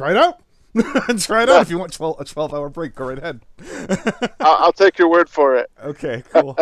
Try it out. Try it out if you want a 12-hour break. Go right ahead. I'll take your word for it. Okay, cool.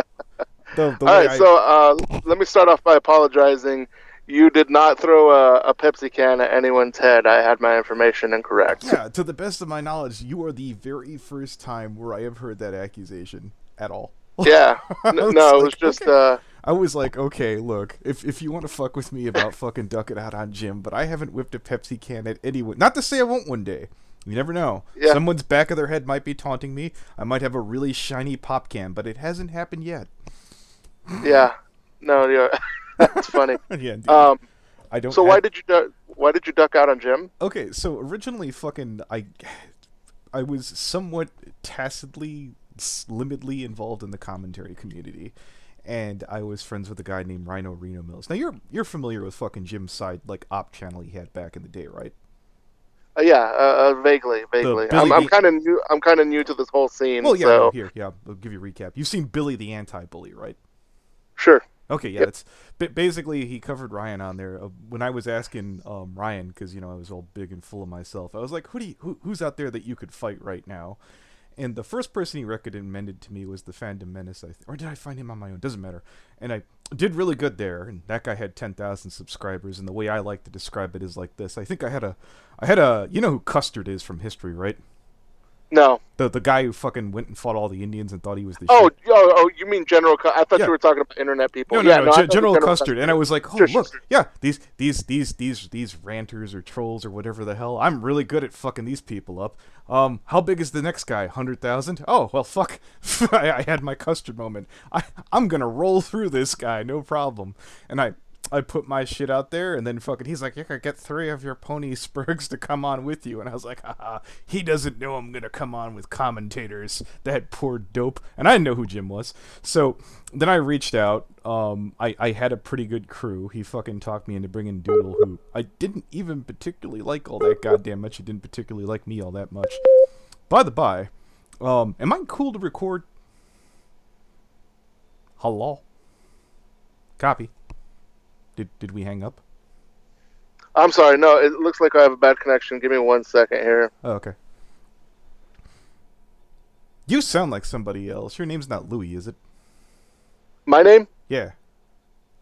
All right, so let me start off by apologizing. You did not throw a Pepsi can at anyone's head. I had my information incorrect. Yeah, to the best of my knowledge, you are the very first time where I have heard that accusation at all. Yeah. No, it was just... Okay. I was like, okay, look, if you want to fuck with me about fucking duck it out on Jim, but I haven't whipped a Pepsi can at anyone. Not to say I won't one day. You never know. Yeah. Someone's back of their head might be taunting me. I might have a really shiny pop can, but it hasn't happened yet. Yeah. No, yeah. That's funny. Yeah, dude. I don't. So why did you duck out on Jim? Okay, so originally, fucking, I was somewhat tacitly, limitedly involved in the commentary community, and I was friends with a guy named Rhino Reno Mills. Now you're familiar with fucking Jim's side, like op channel he had back in the day, right? Yeah, vaguely. I'm kind of new. I'm kind of new to this whole scene. Well, yeah, so. I'll give you a recap. You've seen Billy the Anti-Bully, right? Sure. Okay, yeah, Yep. Basically he covered Ryan on there. When I was asking Ryan, because I was all big and full of myself, I was like, who's out there that you could fight right now? And the first person he recommended to me was the Fandom Menace, or did I find him on my own? Doesn't matter. And I did really good there, and that guy had 10,000 subscribers. And the way I like to describe it is like this: I think I had a you know who Custard is from history, right? No. The guy who fucking went and fought all the Indians and thought he was the shit. shit. You mean General I thought you were talking about internet people. No, General Custard. And I was like, look, yeah, these ranters or trolls or whatever the hell, I'm really good at fucking these people up. How big is the next guy? 100,000? Oh, well, fuck. I had my Custard moment. I'm gonna roll through this guy, no problem. And I put my shit out there, and then fucking he's like, you could get 3 of your pony spurgs to come on with you. And I was like, haha, he doesn't know I'm gonna come on with commentators, that poor dope. And I didn't know who Jim was. So then I reached out. I had a pretty good crew. He fucking talked me into bringing Doodle, who I didn't even particularly like all that goddamn much. He didn't particularly like me all that much. By the by, am I cool to record? Hello? Copy. Did we hang up? I'm sorry. No, it looks like I have a bad connection. Give me 1 second here. Oh, okay. You sound like somebody else. Your name's not Louis, is it? My name? Yeah.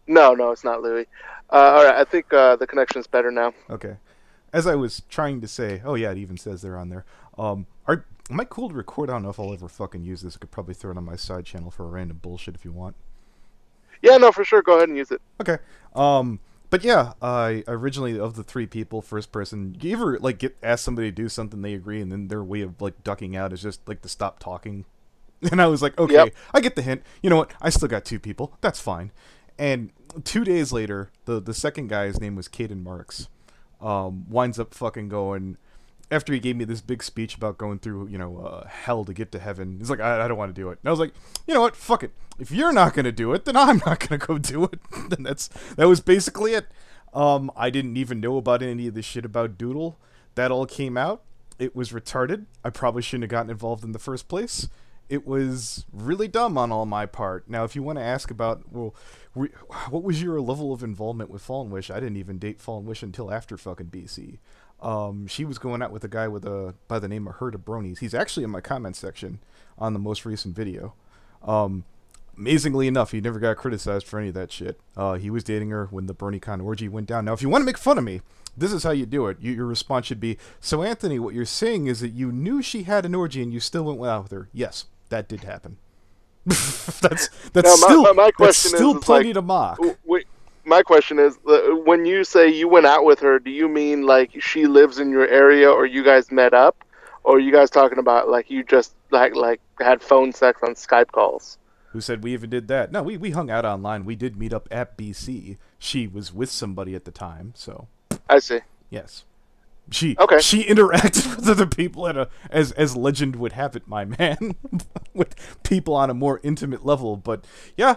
No, it's not Louis. All right, I think the connection's better now. Okay. As I was trying to say, oh yeah, it even says they're on there. Am I cool to record? I don't know if I'll ever fucking use this. I could probably throw it on my side channel for random bullshit if you want. Yeah, no, for sure. Go ahead and use it. Okay. But yeah, I originally, of the 3 people, first person, you ever like ask somebody to do something, they agree, and then their way of like ducking out is just like to stop talking? And I was like, okay, yep. I get the hint. You know what? I still got 2 people. That's fine. And 2 days later, the second guy, his name was Caden Marks, winds up fucking going, after he gave me this big speech about going through, hell to get to heaven, he's like, I don't want to do it. And I was like, you know what? Fuck it. If you're not going to do it, then I'm not going to go do it. And that was basically it. I didn't even know about any of this shit about Doodle. That all came out. It was retarded. I probably shouldn't have gotten involved in the first place. It was really dumb on all my part. Now, if you want to ask about, well, what was your level of involvement with Fallen Wish? I didn't even date Fallen Wish until after fucking BC. She was going out with a guy by the name of Herd of Bronies. He's actually in my comment section on the most recent video. Amazingly enough, he never got criticized for any of that shit. He was dating her when the BronyCon orgy went down. Now, if you want to make fun of me, this is how you do it. Your response should be, so Anthony, what you're saying is that you knew she had an orgy and you still went out with her. Yes, that did happen. that's my question still is plenty like, to mock. My question is, when you say you went out with her, do you mean like she lives in your area, or you guys met up, or are you guys talking about like you just like had phone sex on Skype calls? Who said we even did that? No, we hung out online. We did meet up at BC. She was with somebody at the time, so. I see. Yes. She Okay. interacted with other people at as legend would have it, my man, with people on a more intimate level. But yeah,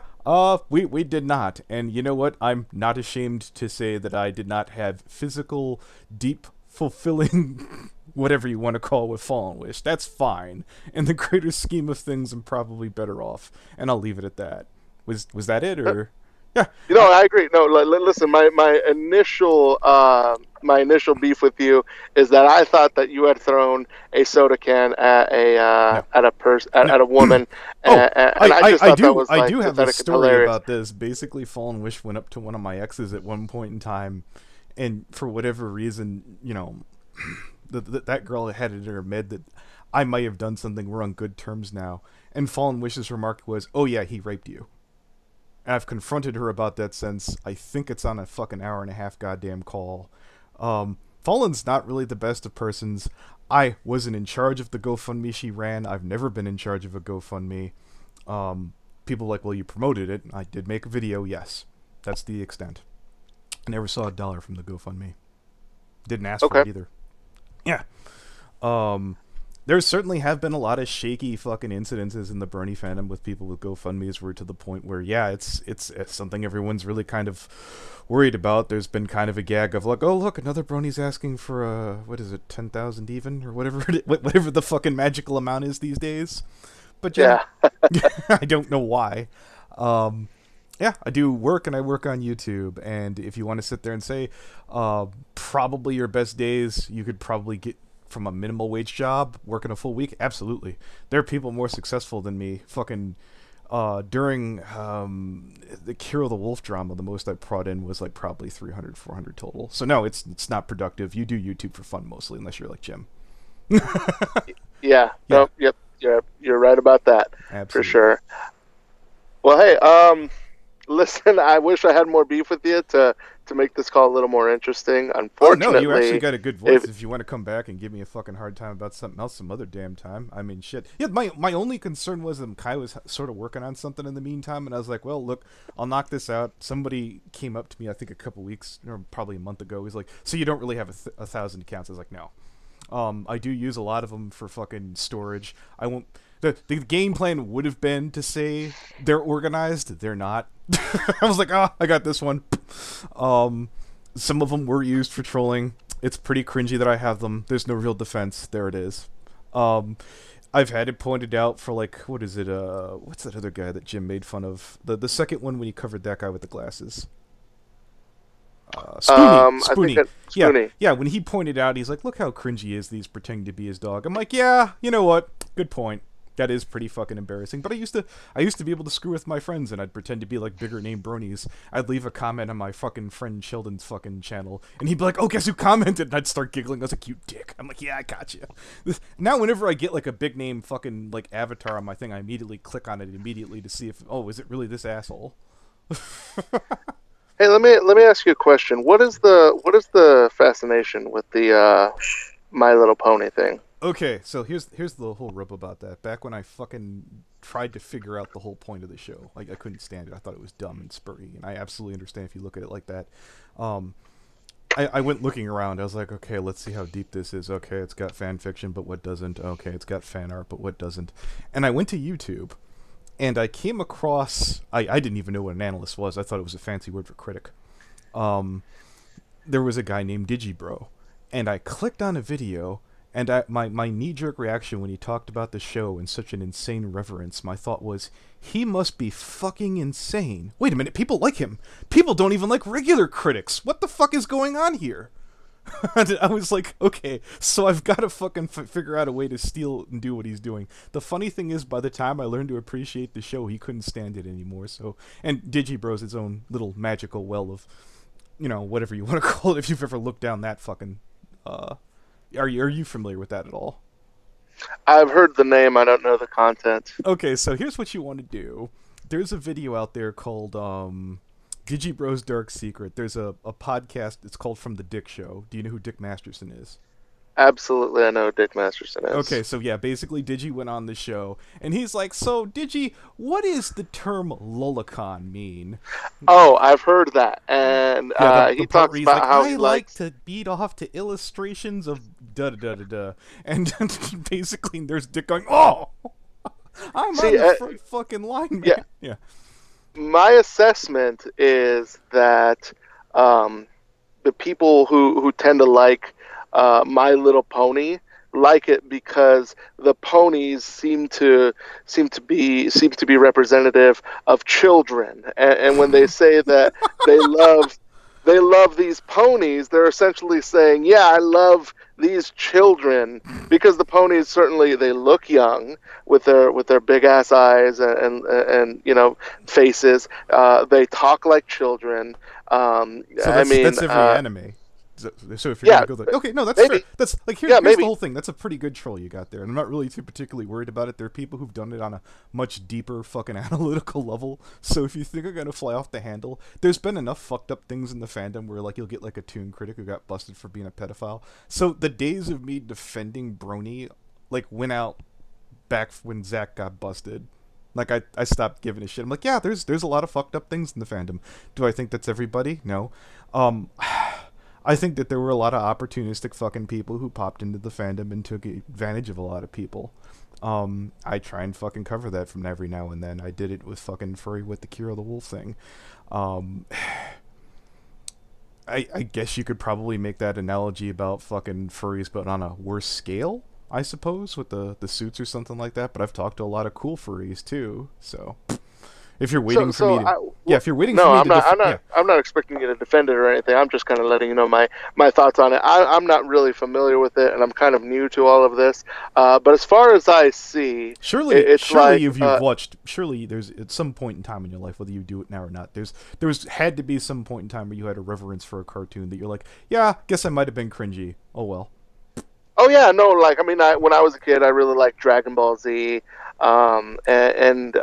we did not. And you know what? I'm not ashamed to say that I did not have physical, deep, fulfilling, whatever you want to call with Fallen Wish. That's fine. In the greater scheme of things, I'm probably better off. And I'll leave it at that. Was that it, or Yeah. You know, I agree. No, listen, my initial beef with you is that I thought that you had thrown a soda can No. at No. at a woman, Oh, and I just thought that was I like do have a pathetic and story hilarious. about this. Basically, Fallen Wish went up to one of my exes at one point in time, and for whatever reason, you know, that girl had it in her head that I might have done something. We're on good terms now. And Fallen Wish's remark was, "Oh yeah, he raped you." And I've confronted her about that since. I think it's on a fucking hour and a half goddamn call. Fallen's not really the best of persons. I wasn't in charge of the GoFundMe she ran. I've never been in charge of a GoFundMe. People are like, well, you promoted it. I did make a video, yes. That's the extent. I never saw $1 from the GoFundMe. Didn't ask for Okay. it either. Yeah. There certainly have been a lot of shaky fucking incidences in the Brony fandom with people with GoFundMes where to the point where, yeah, it's something everyone's really kind of worried about. There's been kind of a gag of like, oh, look, another Brony's asking for, what is it, 10,000 even? Or whatever the fucking magical amount is these days. But yeah, I don't know why. Yeah, I do work and I work on YouTube. And if you want to sit there and say, probably your best days, you could probably get from a minimal wage job working a full week. Absolutely. There are people more successful than me. Fucking, during, the Kiro the Wolf drama, the most I brought in was like probably 300, 400 total. So no, it's not productive. You do YouTube for fun mostly, unless you're like Jim. Yeah. No. Yep. You're right about that. Absolutely. For sure. Well, hey, listen, I wish I had more beef with you to make this call a little more interesting. Unfortunately, oh no, you actually got a good voice. If you want to come back and give me a fucking hard time about something else some other damn time, I mean, shit. Yeah, my only concern was that Kai was sort of working on something in the meantime, and I was like, well, look, I'll knock this out. Somebody came up to me, I think a couple weeks, or probably a month ago. He's like, so you don't really have 1,000 accounts? I was like, no. I do use a lot of them for fucking storage. I won't. The game plan would have been to say they're organized. They're not. I was like, I got this one. Some of them were used for trolling. It's pretty cringy that I have them. There's no real defense. There it is. I've had it pointed out for like, what is it? What's that other guy that Jim made fun of? The second one when he covered that guy with the glasses. Spoonie. Yeah. When he pointed out, he's like, "Look how cringy is these pretending to be his dog." I'm like, "Yeah, you know what? Good point. That is pretty fucking embarrassing." But I used to be able to screw with my friends, and I'd pretend to be like bigger name bronies. I'd leave a comment on my fucking friend Sheldon's fucking channel, and he'd be like, "Oh, guess who commented?" And I'd start giggling. I was a cute dick. I'm like, "Yeah, I got you." Now, whenever I get like a big name fucking like avatar on my thing, I immediately click on it immediately to see if, oh, is it really this asshole? Hey, let me ask you a question. What is the fascination with the My Little Pony thing? Okay, so here's the whole rub about that. Back when I fucking tried to figure out the whole point of the show, I couldn't stand it. I thought it was dumb and spurty, and I absolutely understand if you look at it like that. I went looking around. I was like, okay, let's see how deep this is. Okay, it's got fan fiction, but what doesn't? Okay, it's got fan art, but what doesn't? And I went to YouTube, and I came across... I didn't even know what an analyst was. I thought it was a fancy word for critic. There was a guy named Digibro, and I clicked on a video, and my knee-jerk reaction when he talked about the show in such an insane reverence, my thought was, he must be fucking insane. Wait a minute, people like him. People don't even like regular critics. What the fuck is going on here? I was like, okay, so I've got to fucking figure out a way to steal and do what he's doing. The funny thing is, by the time I learned to appreciate the show, he couldn't stand it anymore. So, and Digibro's his own little magical well of, you know, whatever you want to call it. If you've ever looked down that fucking, are you familiar with that at all? I've heard the name. I don't know the content. Okay, so here's what you want to do. There's a video out there called Digibro's Dark Secret. There's a podcast. It's called From the Dick Show. Do you know who Dick Masterson is? Absolutely, I know who Dick Masterson is. Okay, so yeah, basically Digi went on the show, and he's like, so, Digi, what does the term lolicon mean? Oh, I've heard that. And he talks about like, how I he like likes... to beat off to illustrations of da-da-da-da-da. And basically there's Dick going, oh! I'm on the front fucking line, man. Yeah. My assessment is that the people who tend to like My Little Pony like it because the ponies seem to be representative of children, and when they say that they love these ponies, they're essentially saying, yeah, I love these children, because the ponies certainly, they look young with their big ass eyes and you know, faces. They talk like children. So that's every anime. So if you're Yeah, gonna go there, okay, no, that's maybe. fair. That's like here's Yeah, the maybe. whole thing. That's a pretty good troll you got there, and I'm not really too particularly worried about it. There are people who've done it on a much deeper fucking analytical level. So if you think I'm gonna fly off the handle, there's been enough fucked up things in the fandom where like you'll get like a toon critic who got busted for being a pedophile. So the days of me defending Brony like went out back when Zach got busted. Like I stopped giving a shit. I'm like, yeah, there's a lot of fucked up things in the fandom. Do I think that's everybody? No. I think that there were a lot of opportunistic fucking people who popped into the fandom and took advantage of a lot of people. I try and fucking cover that from every now and then. I did it with fucking Furry with the Kira the Wolf thing. I guess you could probably make that analogy about fucking furries, but on a worse scale, I suppose, with the suits or something like that. But I've talked to a lot of cool furries too, so if you're waiting for me to, if you're waiting for me to, I'm not expecting you to defend it or anything. I'm just kind of letting you know my thoughts on it. I'm not really familiar with it, and I'm kind of new to all of this. But as far as I see, surely like, you've watched. Surely there's at some point in time in your life, whether you do it now or not, there's had to be some point in time where you had a reverence for a cartoon that you're like, yeah, guess I might have been cringy. Oh well. Oh yeah, no, like I mean, when I was a kid, I really liked Dragon Ball Z, and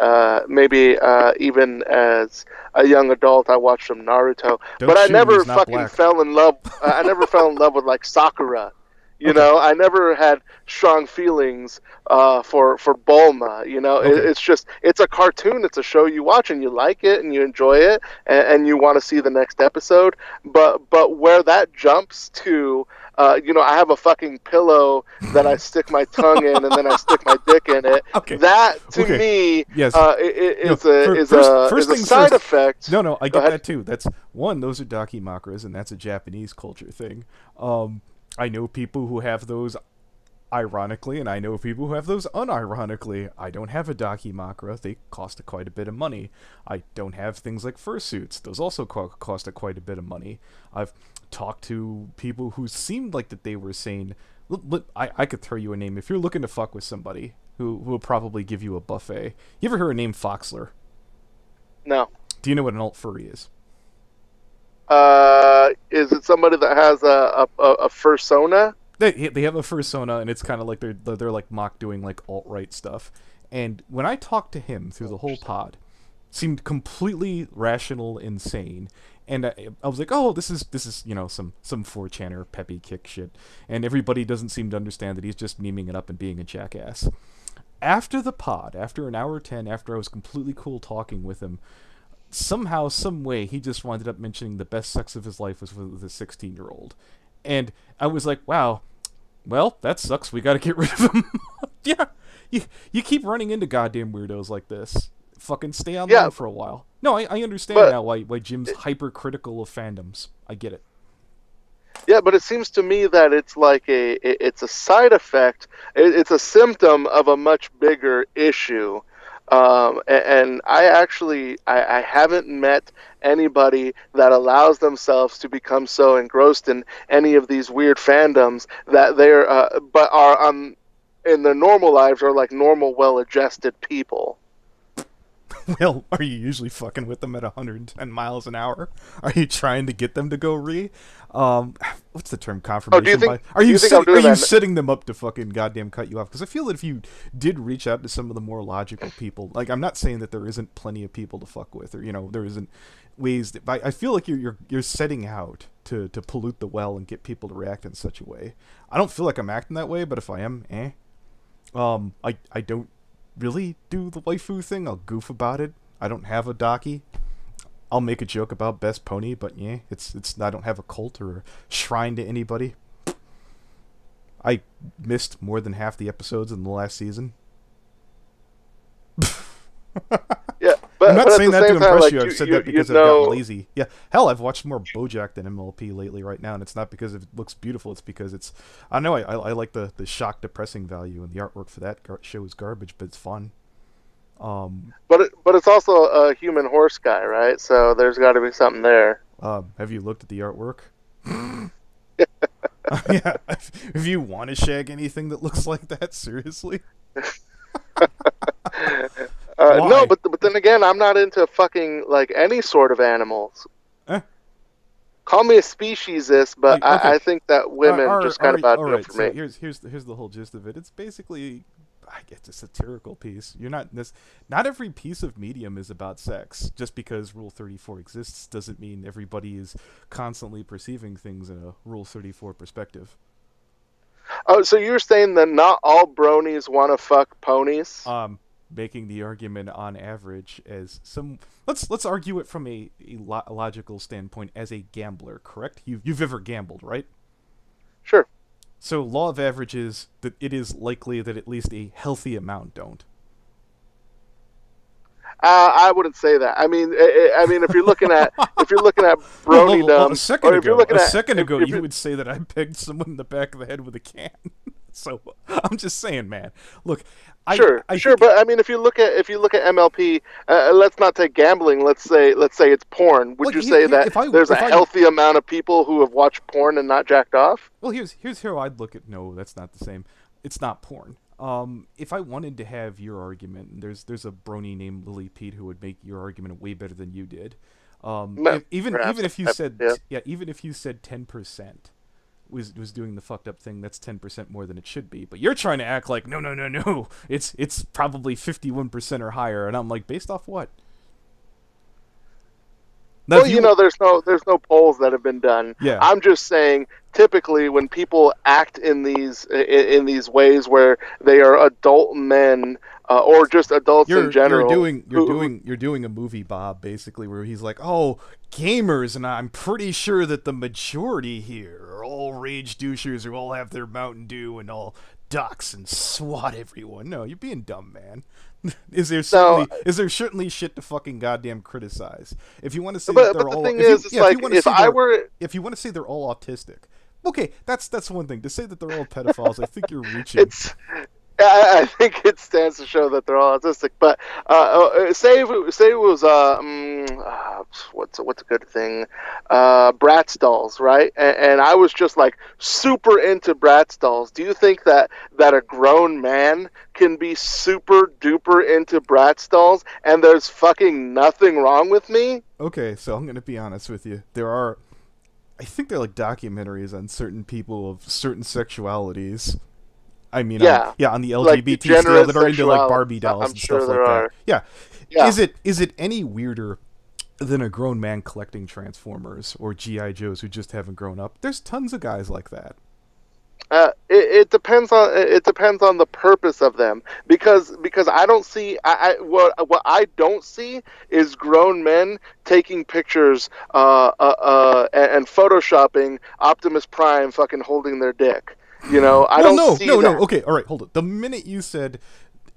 maybe even as a young adult, I watched some Naruto. But I never fucking fell in love. I never fell in love with like Sakura. You know, I never had strong feelings for Bulma. You know, it's just, it's a cartoon. It's a show you watch and you like it and you enjoy it and you want to see the next episode. But where that jumps to, you know, I have a fucking pillow that I stick my tongue in and then I stick my dick in it. That to me, yes, is a side effect. No, I get that too. That's one. Those are dakimakuras, and that's a Japanese culture thing. I know people who have those ironically, and I know people who have those unironically. I don't have a dakimakura. They cost quite a bit of money. I don't have things like fursuits. Those also cost quite a bit of money. I've talked to people who seemed like that they were saying, I could throw you a name. If you're looking to fuck with somebody who will probably give you a buffet. You ever heard a name Foxler? No. Do you know what an alt furry is? Is it somebody that has a fursona? They have a fursona, and it's kind of like they're like mock doing like alt-right stuff. And when I talked to him through the whole pod, seemed completely rational, insane. And I was like, oh, this is you know some 4chaner peppy kick shit. And everybody doesn't seem to understand that he's just memeing it up and being a jackass. After the pod, after an hour 10, after I was completely cool talking with him, somehow, some way, he just wound up mentioning the best sex of his life was with a 16-year-old. And I was like, wow, well, that sucks. We gotta get rid of him. Yeah, you keep running into goddamn weirdos like this. Fucking stay online for a while. No, I understand now why Jim's hypercritical of fandoms. I get it. Yeah, but it seems to me that it's like it's a side effect. It's a symptom of a much bigger issue. And I haven't met anybody that allows themselves to become so engrossed in any of these weird fandoms that they're, but are in their normal lives are like normal, well-adjusted people. Well, are you usually fucking with them at 110 miles an hour? Are you trying to get them to go what's the term? Confirmation? Are you setting them up to fucking goddamn cut you off? Because I feel that if you did reach out to some of the more logical people, like I'm not saying that there isn't plenty of people to fuck with, or you know there isn't ways. I feel like you're setting out to pollute the well and get people to react in such a way. I don't feel like I'm acting that way, but if I am, I don't really do the waifu thing. I'll goof about it. I don't have a daki. I'll make a joke about best pony, but yeah, it's I don't have a cult or a shrine to anybody. I missed more than half the episodes in the last season. Yeah, I'm not but at saying the that to same time, impress like you. I've said you that because I've gotten lazy. Yeah, hell, I've watched more BoJack than MLP lately right now, and it's not because it looks beautiful. It's because it's, I don't know, I like the shock depressing value, and the artwork for that show is garbage, but it's fun. but it's also a human horse guy, right? So there's got to be something there. Have you looked at the artwork? Yeah, if you want to shag anything that looks like that, seriously. No, but then again, I'm not into fucking like any sort of animals. Call me a speciesist, but like, okay. I think that women just kind of about do it for me. So here's the whole gist of it. It's basically, I guess, a satirical piece. You're not not every piece of medium is about sex. Just because Rule 34 exists doesn't mean everybody is constantly perceiving things in a Rule 34 perspective. Oh, so you're saying that not all bronies want to fuck ponies? Making the argument on average as some, let's argue it from a logical standpoint as a gambler, correct? You've ever gambled, right? Sure. So law of averages that it is likely that at least a healthy amount don't. I wouldn't say that. I mean, if you're looking at Brony well, a second ago, you you would say that I pegged someone in the back of the head with a can. So I'm just saying, man. Look, sure, but I mean, if you look at MLP, let's not take gambling. Let's say it's porn. Would you say that there's a healthy amount of people who have watched porn and not jacked off? Well, here's how I'd look at. No, that's not the same. It's not porn. If I wanted to have your argument, there's a brony named Lily Pete who would make your argument way better than you did. Even if you said 10% was doing the fucked up thing, that's 10% more than it should be. But you're trying to act like no, it's probably 51% or higher, and I'm like, based off what? Now, well, there's no polls that have been done. Yeah. I'm just saying, typically, when people act in these ways where they are adult men or just adults in general, you're doing a movie, Bob, basically, where he's like, oh, gamers, and I'm pretty sure that the majority here are all rage douchers who all have their Mountain Dew and all ducks and swat everyone. No, you're being dumb, man. Is there certainly shit to fucking goddamn criticize? If you want to say that they're all, if you want to say they're all autistic, okay, that's one thing. To say that they're all pedophiles, I think you're reaching. I think it stands to show that they're all autistic. But say it was what's a good thing? Bratz dolls, right? And I was just like super into Bratz dolls. Do you think that a grown man can be super duper into Bratz dolls and there's fucking nothing wrong with me? Okay, so I'm gonna be honest with you. I think they're like documentaries on certain people of certain sexualities. I mean, on the LGBT like scale that are into like Barbie dolls and stuff like that. Yeah. Is it any weirder than a grown man collecting Transformers or G.I. Joes who just haven't grown up? There's tons of guys like that. It depends on the purpose of them because I don't see what I don't see is grown men taking pictures and photoshopping Optimus Prime fucking holding their dick. You know, I don't see that. No. Okay, all right, hold it. The minute you said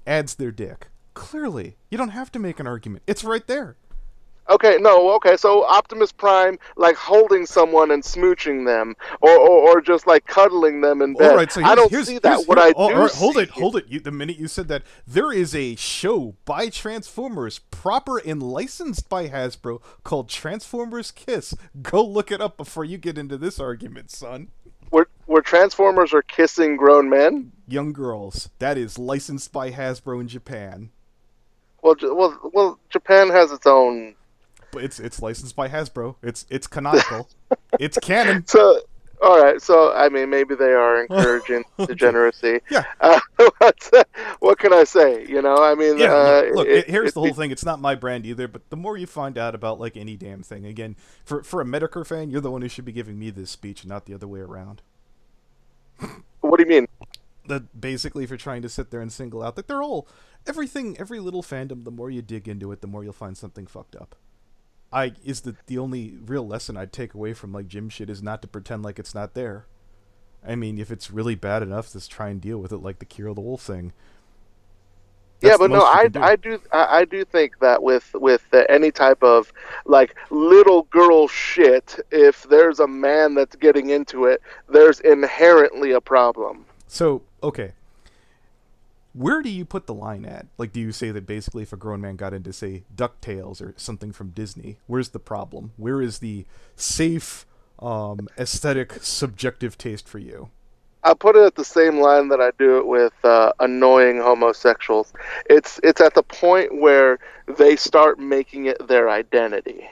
adds their dick, clearly you don't have to make an argument. It's right there. Okay, so Optimus Prime, like holding someone and smooching them, or just like cuddling them in bed. All right, so I don't see that. What I do all right, hold it. The minute you said that, there is a show by Transformers, proper and licensed by Hasbro, called Transformers Kiss. Go look it up before you get into this argument, son. Where Transformers are kissing grown men? Young girls. That is licensed by Hasbro in Japan. Well, Japan has its own. But it's licensed by Hasbro. It's canonical. It's canon. So, all right. So, I mean, maybe they are encouraging degeneracy. Yeah. What can I say? You know, I mean, look. Here's the whole thing. It's not my brand either. But the more you find out about like any damn thing, again, for a metokur fan, you're the one who should be giving me this speech, and not the other way around. What do you mean? That basically, if you're trying to sit there and single out, that they're all every little fandom. The more you dig into it, the more you'll find something fucked up. The only real lesson I'd take away from like gym shit is not to pretend like it's not there. I mean, if it's really bad enough, just try and deal with it, like the Kira the Wolf thing. Yeah, but no, I do think that with any type of like little girl shit, if there's a man that's getting into it, there's inherently a problem. So, okay. Where do you put the line at? Like, do you say that basically if a grown man got into, say, DuckTales or something from Disney, where's the problem? Where is the safe, aesthetic, subjective taste for you? I put it at the same line that I do it with annoying homosexuals. It's at the point where they start making it their identity.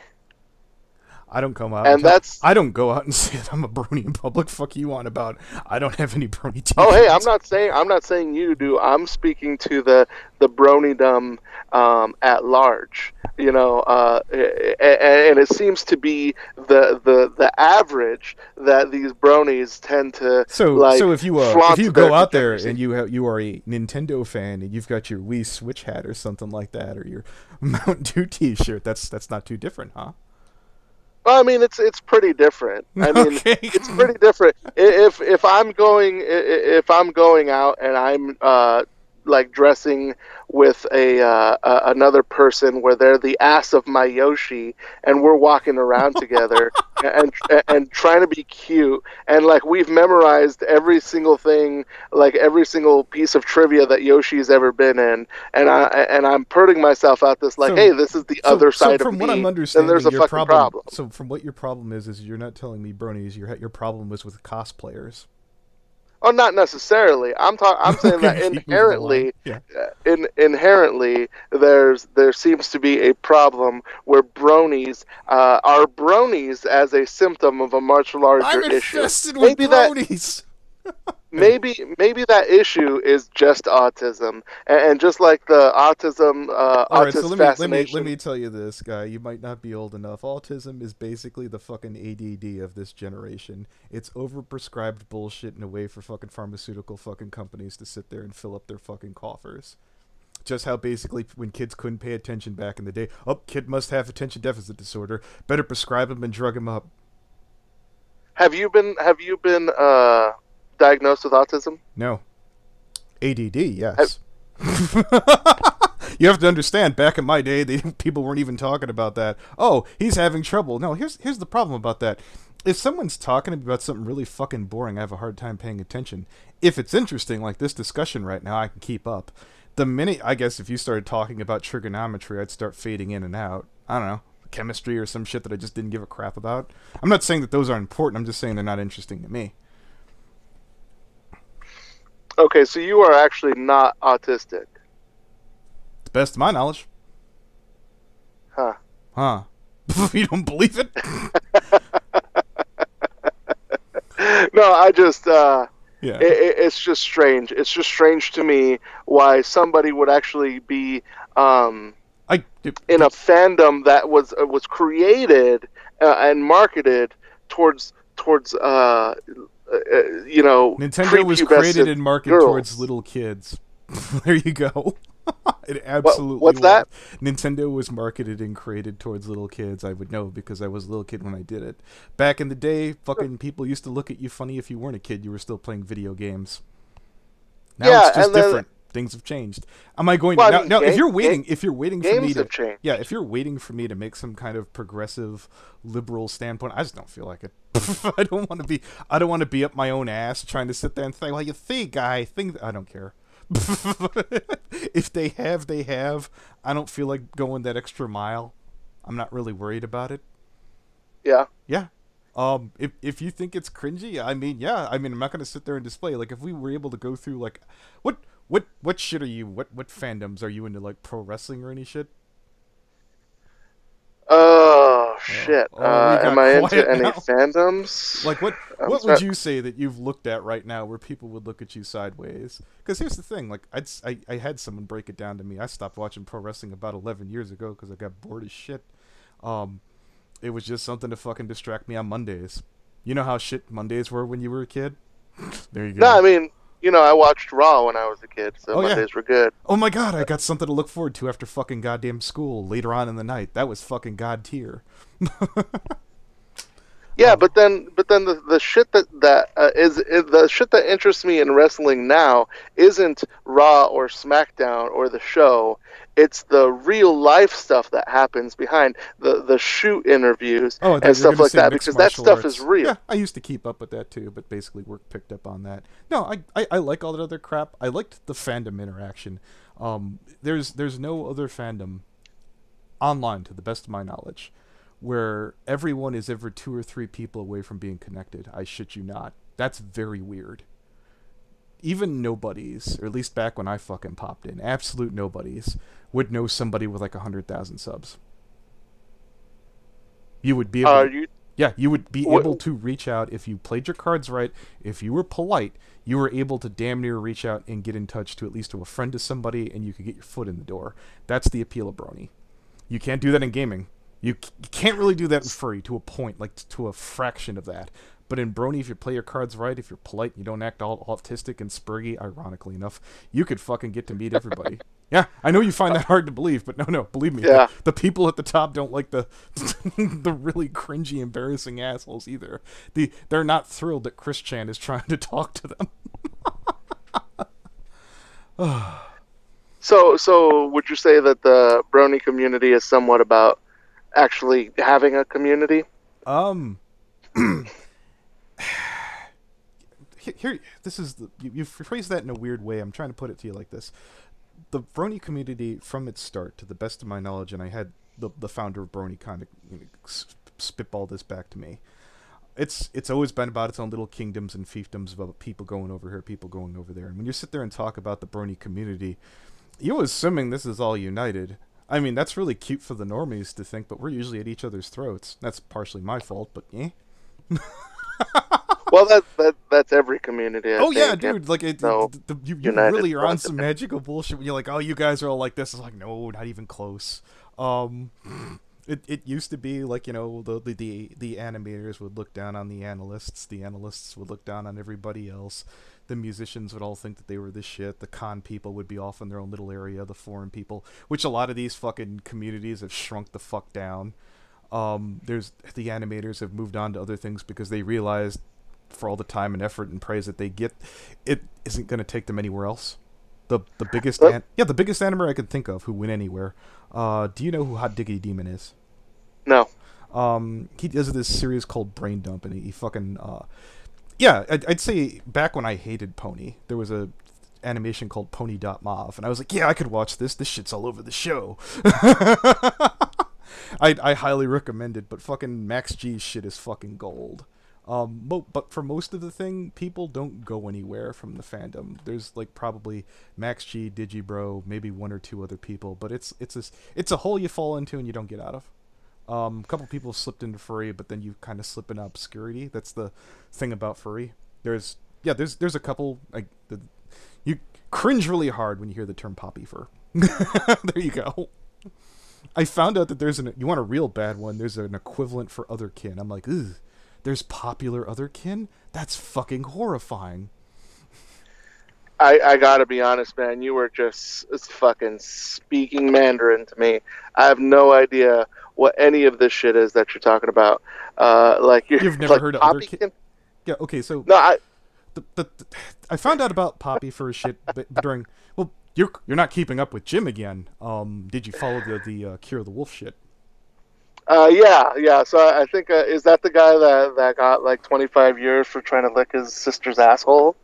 I don't come out and I don't go out and say that I'm a brony in public. Fuck you on about. I don't have any brony t-shirts. Oh, hey, I'm not saying you do. I'm speaking to the bronydom at large. You know, and it seems to be the average that these bronies tend to So if you go out there and you are a Nintendo fan and you've got your Wii Switch hat or something like that, or your Mountain Dew T-shirt, that's not too different, huh? Well, I mean, it's pretty different. I mean, okay. It's pretty different. If I'm going out and I'm like dressing with another person where they're the ass of my Yoshi and we're walking around together and trying to be cute, and like we've memorized every single thing, like every single piece of trivia that Yoshi's ever been in, and I'm purting myself out this like, hey, this is the other side of me. From what I'm understanding, then there's a fucking problem. So from what your problem is you're not telling me bronies. Your problem was with cosplayers. Oh, not necessarily. I'm saying that inherently, inherently, there seems to be a problem where bronies are bronies as a symptom of a much larger I'm issue. infested with bronies. Maybe that issue is just autism, and just like the autism, All right, so fascination. let me tell you this, guy. You might not be old enough. Autism is basically the fucking ADD of this generation. It's overprescribed bullshit in a way for fucking pharmaceutical fucking companies to sit there and fill up their fucking coffers. Just how basically when kids couldn't pay attention back in the day, kid must have attention deficit disorder. Better prescribe him and drug him up. Have you been diagnosed with autism? No. ADD, yes. You have to understand, back in my day, people weren't even talking about that. Oh, he's having trouble. No, here's the problem about that. If someone's talking about something really fucking boring, I have a hard time paying attention. If it's interesting, like this discussion right now, I can keep up. The minute, I guess, if you started talking about trigonometry, I'd start fading in and out. I don't know, chemistry or some shit that I just didn't give a crap about. I'm not saying that those aren't important. I'm just saying they're not interesting to me. Okay, so you are actually not autistic. To the best of my knowledge. Huh. You don't believe it? No, I just, it's just strange. It's just strange to me why somebody would actually be in a fandom that was created and marketed towards Nintendo was created and marketed towards little kids. There you go. It absolutely What's that? Nintendo was marketed and created towards little kids. I would know because I was a little kid when I did it. Back in the day, fucking people used to look at you funny if you weren't a kid. You were still playing video games. Now it's just different. Things have changed. Am I going to now? If you're waiting for me to if you're waiting for me to make some kind of progressive liberal standpoint, I just don't feel like it. I don't want to be up my own ass trying to sit there and think, well, you think I don't care. If they have, they have. I don't feel like going that extra mile. I'm not really worried about it. Yeah. Yeah. If you think it's cringy, I'm not gonna sit there and display. Like, if we were able to go through, like, what shit are you? What fandoms are you into? Like pro wrestling or any shit? Oh shit! Am I into any now? Fandoms? Like what would you say that you've looked at right now where people would look at you sideways? Because here's the thing: like I had someone break it down to me. I stopped watching pro wrestling about 11 years ago because I got bored as shit. It was just something to fucking distract me on Mondays. You know how shit Mondays were when you were a kid? There you go. No, I mean, I watched Raw when I was a kid, so Mondays were good. Oh my god, I got something to look forward to after fucking goddamn school later on in the night. That was fucking god tier. Yeah, but then the shit is the shit that interests me in wrestling now isn't Raw or SmackDown or the show. It's the real life stuff that happens behind the shoot interviews Oh, I thought and you were stuff gonna like say that mixed because that martial stuff is arts. real. Yeah, I used to keep up with that too, but basically work picked up on that. No, I like all that other crap. I liked the fandom interaction. There's no other fandom online, to the best of my knowledge, where everyone is ever 2 or 3 people away from being connected. I shit you not. That's very weird. Even nobodies, or at least back when I fucking popped in, absolute nobodies would know somebody with like 100,000 subs. You would be able Are to, you? yeah, you would be able Wh- to reach out if you played your cards right. If you were polite, you were able to damn near reach out and get in touch to at least to a friend of somebody, and you could get your foot in the door. That's the appeal of Brony. You can't do that in gaming. You can't really do that in furry to a point, like to a fraction of that. But in Brony, if you play your cards right, if you're polite, you don't act all autistic and spurgy, ironically enough, you could fucking get to meet everybody. Yeah, I know you find that hard to believe, but no, believe me, Yeah. the people at the top don't like the the really cringy, embarrassing assholes either. They're not thrilled that Chris Chan is trying to talk to them. So would you say that the Brony community is somewhat about actually having a community? Um, here, this is you phrase that in a weird way. I'm trying to put it to you like this: the Brony community, from its start, to the best of my knowledge, and I had the founder of Brony kind of spitball this back to me. It's always been about its own little kingdoms and fiefdoms, about people going over here, people going over there. And when you sit there and talk about the Brony community, you're assuming this is all united. I mean, that's really cute for the normies to think, but we're usually at each other's throats. That's partially my fault, but eh. Well, that's every community. I Yeah, think. dude. Like, No you united really are on front. some magical bullshit when you're like, oh, you guys are all like this. It's like, no, not even close. Um, it used to be like, the animators would look down on the analysts would look down on everybody else. The musicians would all think that they were the shit. The con people would be off in their own little area. The foreign people, which a lot of these fucking communities have shrunk the fuck down. There's the animators have moved on to other things because they realized, for all the time and effort and praise that they get, it isn't going to take them anywhere else. The biggest the biggest animator I could think of who went anywhere. Do you know who Hot Diggity Demon is? No. He does this series called Brain Dump, and he fucking yeah, I'd say back when I hated Pony, there was a animation called Pony.mov, and I was like, yeah, I could watch this. This shit's all over the show. I highly recommend it, but fucking Max G's shit is fucking gold. But for most of the thing, people don't go anywhere from the fandom. There's like probably Max G, Digibro, maybe 1 or 2 other people, but it's a hole you fall into and you don't get out of. A couple people slipped into furry, but then you kind of slip into obscurity. That's the thing about furry. There's a couple you cringe really hard when you hear the term poppy fur. There you go. I found out that you want a real bad one, there's an equivalent for otherkin. I'm like, ugh, there's popular otherkin? That's fucking horrifying. I gotta be honest, man. You were just fucking speaking Mandarin to me. I have no idea what any of this shit is that you're talking about. You've never heard of otherkin? Yeah. Okay. So no, I found out about poppy fur shit during. Well, you're not keeping up with Jim again. Did you follow the Cure the Wolf shit? Yeah. So I think is that the guy that got like 25 years for trying to lick his sister's asshole?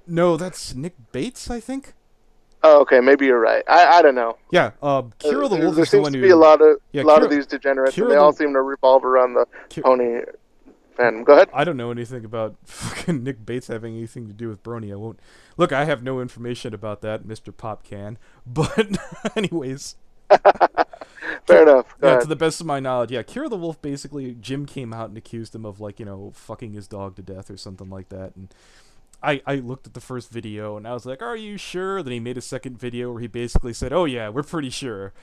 No, that's Nick Bates, I think. Oh, okay, maybe you're right. I don't know. Yeah, Cure the Wolf there is the one seems who. to be a lot Cure, of these degenerates, Cure and they all seem to revolve around the pony fandom. Go ahead. I don't know anything about fucking Nick Bates having anything to do with Brony. I won't. Look, I have no information about that. Mr. Pop can. But anyways. Fair enough. Go ahead. To the best of my knowledge, Cure the Wolf, basically, Jim came out and accused him of, like, fucking his dog to death or something like that, and I looked at the first video, and I was like, are you sure? Then he made a second video where he basically said, oh yeah, we're pretty sure.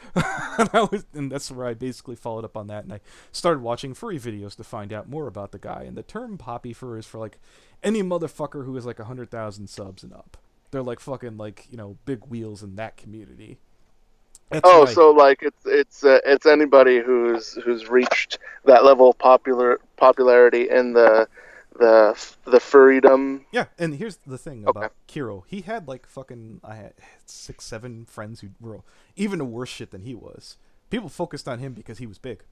and that's where I basically followed up on that, and I started watching furry videos to find out more about the guy, and the term poppy fur is for, like, any motherfucker who has, like, 100,000 subs and up. They're, like, fucking, like, big wheels in that community. That's so like it's anybody who's reached that level of popularity in the furrydom. Yeah, and here's the thing about Kiro. He had like fucking I had 6, 7 friends who were even a worse shit than he was. People focused on him because he was big.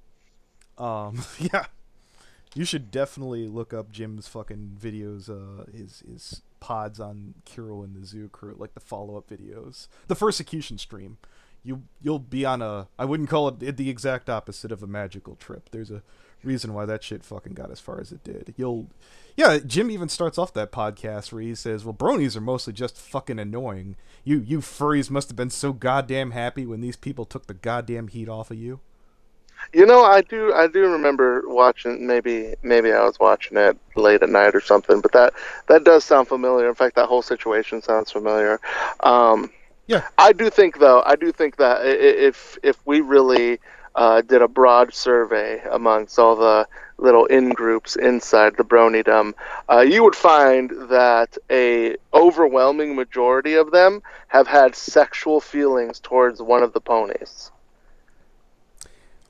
Yeah. You should definitely look up Jim's fucking videos, his pods on Kiro and the Zoo Crew, like the follow-up videos. The Persecution stream. You'll be on I wouldn't call it the exact opposite of a magical trip. There's a reason why that shit fucking got as far as it did. Yeah, Jim even starts off that podcast where he says, well, bronies are mostly just fucking annoying. You furries must have been so goddamn happy when these people took the goddamn heat off of you. You know, I do remember watching. Maybe I was watching it late at night or something. But that does sound familiar. In fact, that whole situation sounds familiar. Yeah, I do think that if we really did a broad survey amongst all the little in-groups inside the Bronydom, you would find that a overwhelming majority of them have had sexual feelings towards one of the ponies.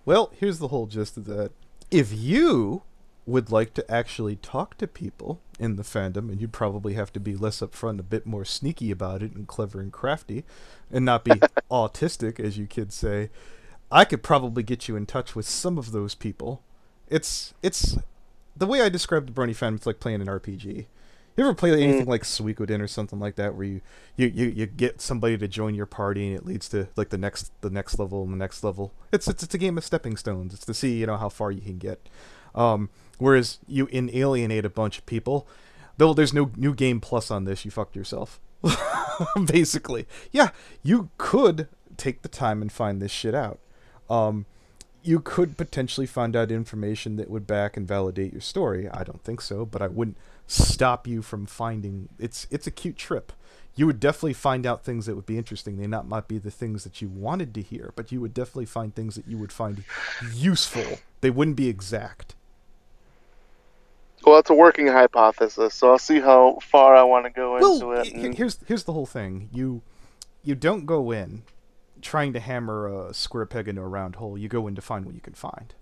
Well, here's the whole gist of that. If you would like to actually talk to people in the fandom, and you'd probably have to be less upfront, a bit more sneaky about it, and clever and crafty, and not be autistic, as you kids say, I could probably get you in touch with some of those people. It's the way I describe the Brony fandom, it's like playing an RPG. You ever play anything like Suikoden or something like that, where you get somebody to join your party and it leads to like the next level and the next level? It's a game of stepping stones. It's to see how far you can get. Whereas you alienate a bunch of people, though there's no new game plus on this, you fucked yourself. Basically, yeah, you could take the time and find this shit out. You could potentially find out information that would back and validate your story. I don't think so, but I wouldn't stop you from finding. It's a cute trip. You would definitely find out things that would be interesting. They might be the things that you wanted to hear, but you would definitely find things that you would find useful. They wouldn't be exact. Well, it's a working hypothesis, so I'll see how far I want to go into it. Here's the whole thing. You don't go in trying to hammer a square peg into a round hole. You go in to find what you can find.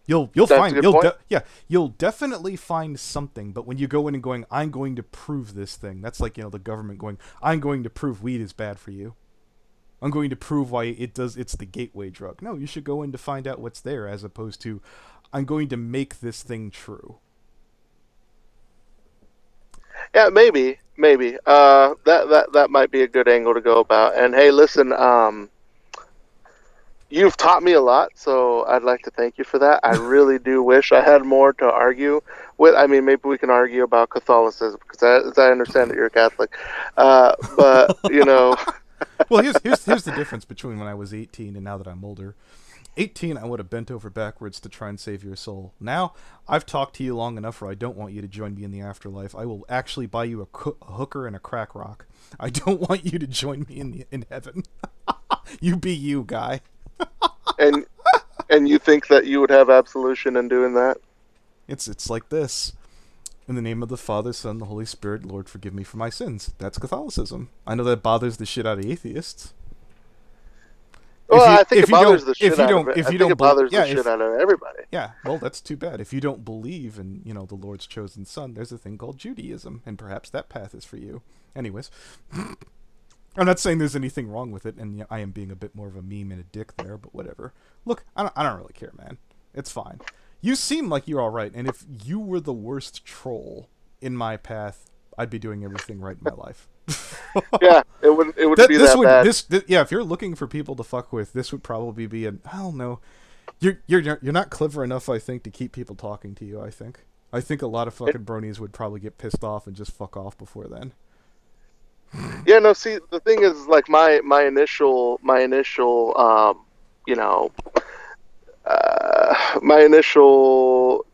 You'll definitely find something, but when you go in and going, I'm going to prove this thing, that's like, the government going, I'm going to prove weed is bad for you. I'm going to prove why it's the gateway drug. No, you should go in to find out what's there, as opposed to, I'm going to make this thing true. Yeah, maybe. That might be a good angle to go about. And hey, listen, you've taught me a lot, so I'd like to thank you for that. I really do wish I had more to argue with. I mean, maybe we can argue about Catholicism, because as I understand that you're a Catholic. But, Well, here's the difference between when I was 18 and now that I'm older. 18, I would have bent over backwards to try and save your soul. Now, I've talked to you long enough where I don't want you to join me in the afterlife. I will actually buy you a hooker and a crack rock. I don't want you to join me in heaven. You be you, guy. And you think that you would have absolution in doing that? It's like this. In the name of the Father, Son, the Holy Spirit, Lord, forgive me for my sins. That's Catholicism. I know that bothers the shit out of atheists. Well, I think it bothers the shit out of it. I think it bothers the shit out of everybody. Yeah, well, that's too bad. If you don't believe in, the Lord's chosen Son, there's a thing called Judaism, and perhaps that path is for you. Anyways, I'm not saying there's anything wrong with it, and I am being a bit more of a meme and a dick there, but whatever. Look, I don't really care, man. It's fine. You seem like you're all right, and if you were the worst troll in my path, I'd be doing everything right in my life. Yeah, it wouldn't be that bad. Yeah, if you're looking for people to fuck with, this would probably be I don't know. You're not clever enough, I think, to keep people talking to you. I think a lot of fucking bronies would probably get pissed off and just fuck off before then. Yeah, no. See, the thing is, like my initial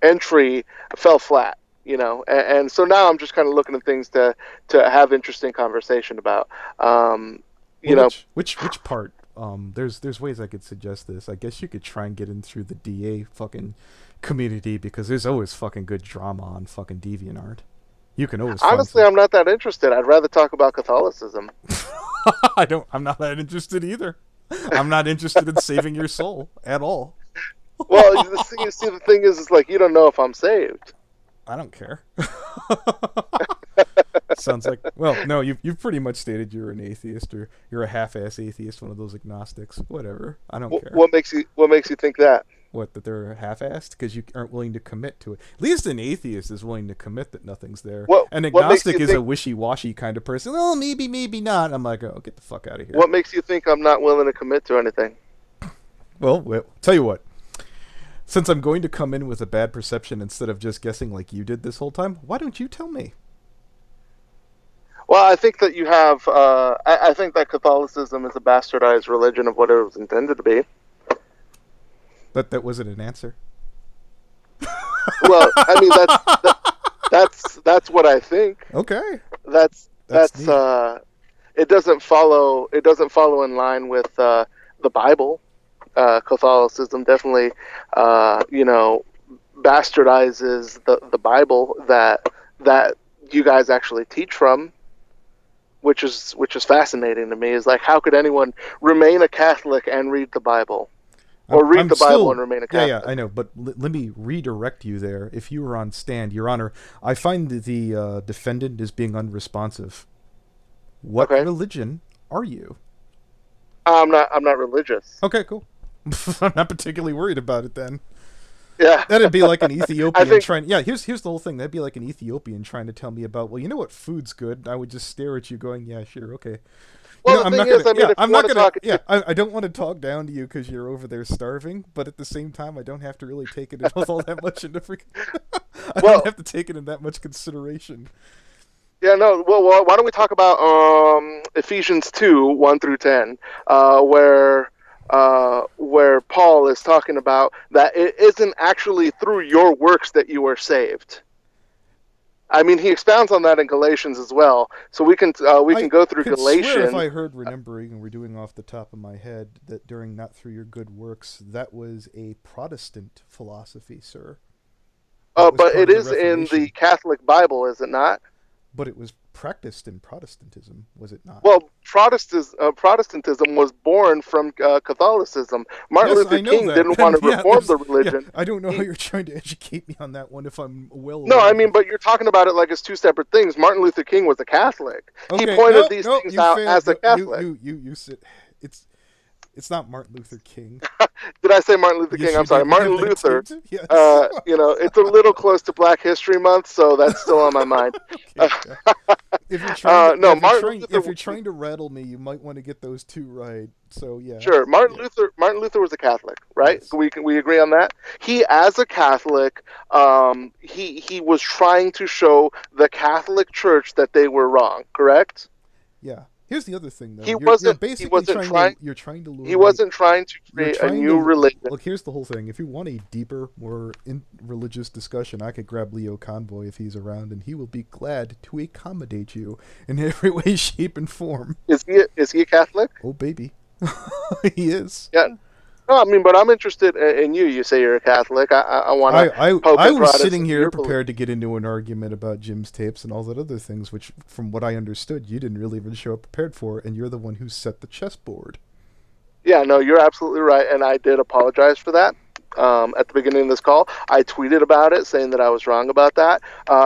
entry fell flat. And so now I'm just kind of looking at things to have interesting conversation about. Which part? There's ways I could suggest this. I guess you could try and get in through the DA fucking community, because there's always fucking good drama on fucking DeviantArt. You can always. Honestly, I'm not that interested. I'd rather talk about Catholicism. I'm not that interested either. I'm not interested in saving your soul at all. Well, you see, the thing is like you don't know if I'm saved. I don't care. Sounds like, well, no, you've pretty much stated you're an atheist, or you're a half-ass atheist, one of those agnostics. Whatever. I don't care. What makes you think that? What, that they're half-assed? Because you aren't willing to commit to it. At least an atheist is willing to commit that nothing's there. An agnostic is a wishy-washy kind of person. Oh, maybe, maybe not. I'm like, oh, get the fuck out of here. What makes you think I'm not willing to commit to anything? Well, tell you what. Since I'm going to come in with a bad perception instead of just guessing like you did this whole time, why don't you tell me? Well, I think that you have. I think that Catholicism is a bastardized religion of what it was intended to be. But that wasn't an answer. Well, I mean that's what I think. Okay. That's it doesn't follow in line with the Bible. Catholicism definitely bastardizes the Bible that you guys actually teach from, which is fascinating to me. Is like, how could anyone remain a Catholic and read the Bible? Or read the Bible and remain a Catholic. Yeah, I know, but let me redirect you there. If you were on stand, Your Honor, I find the defendant is being unresponsive. What religion are you? I'm not religious. Okay, cool. I'm not particularly worried about it then. Yeah. That'd be like an Ethiopian trying... Yeah, here's the whole thing. That'd be like an Ethiopian trying to tell me about, well, you know what food's good? I would just stare at you going, yeah, sure, okay. Well, I'm not gonna. I don't want to talk down to you because you're over there starving, but at the same time, I don't have to really take it all that much into freaking. I don't have to take it in that much consideration. Yeah, no. Well, why don't we talk about Ephesians 2:1-10, where Paul is talking about that it isn't actually through your works that you are saved. I mean, he expounds on that in Galatians as well. So we can go through Galatians. Swear if I heard remembering, and we're doing off the top of my head, that during not through your good works, that was a Protestant philosophy, sir. But it is in the Catholic Bible, is it not? But it was practiced in Protestantism, was it not? Well, Protestantism was born from Catholicism. Martin Luther King didn't want to reform the religion. Yeah, I don't know how you're trying to educate me on that one. If I'm No, I mean, but you're talking about it like it's two separate things. Martin Luther King was a Catholic. Okay, he pointed these things out as a Catholic. You said it's not Martin Luther King. Did I say Martin Luther King? I'm sorry, Martin Luther. Yes. It's a little close to Black History Month, so that's still on my mind. Okay, if you're trying to rattle me, you might want to get those two right. So yeah. Sure, Martin Luther was a Catholic, right? Yes. We agree on that. He, as a Catholic, he was trying to show the Catholic Church that they were wrong. Correct? Yeah. Here's the other thing, though. He wasn't trying to create a new religion. Look, here's the whole thing. If you want a deeper, more religious discussion, I could grab Lioconvoy if he's around, and he will be glad to accommodate you in every way, shape, and form. Is he a Catholic? Oh, baby. He is. Yeah. No, I mean, but I'm interested in you. You say you're a Catholic. I want to. I was sitting here prepared to get into an argument about Jim's tapes and all that other things, which, from what I understood, you didn't really even show up prepared for, and you're the one who set the chessboard. Yeah, no, you're absolutely right, and I did apologize for that. At the beginning of this call, I tweeted about it, saying that I was wrong about that.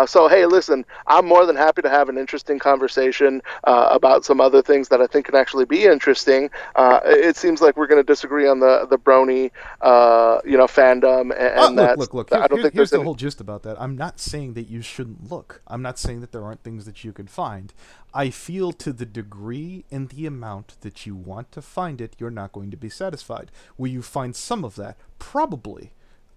So, hey, listen, I'm more than happy to have an interesting conversation about some other things that I think can actually be interesting. It seems like we're going to disagree on the Brony, fandom, and look. Here's the whole gist about that. I'm not saying that you shouldn't look. I'm not saying that there aren't things that you could find. I feel to the degree and the amount that you want to find it, you're not going to be satisfied. Will you find some of that? Probably.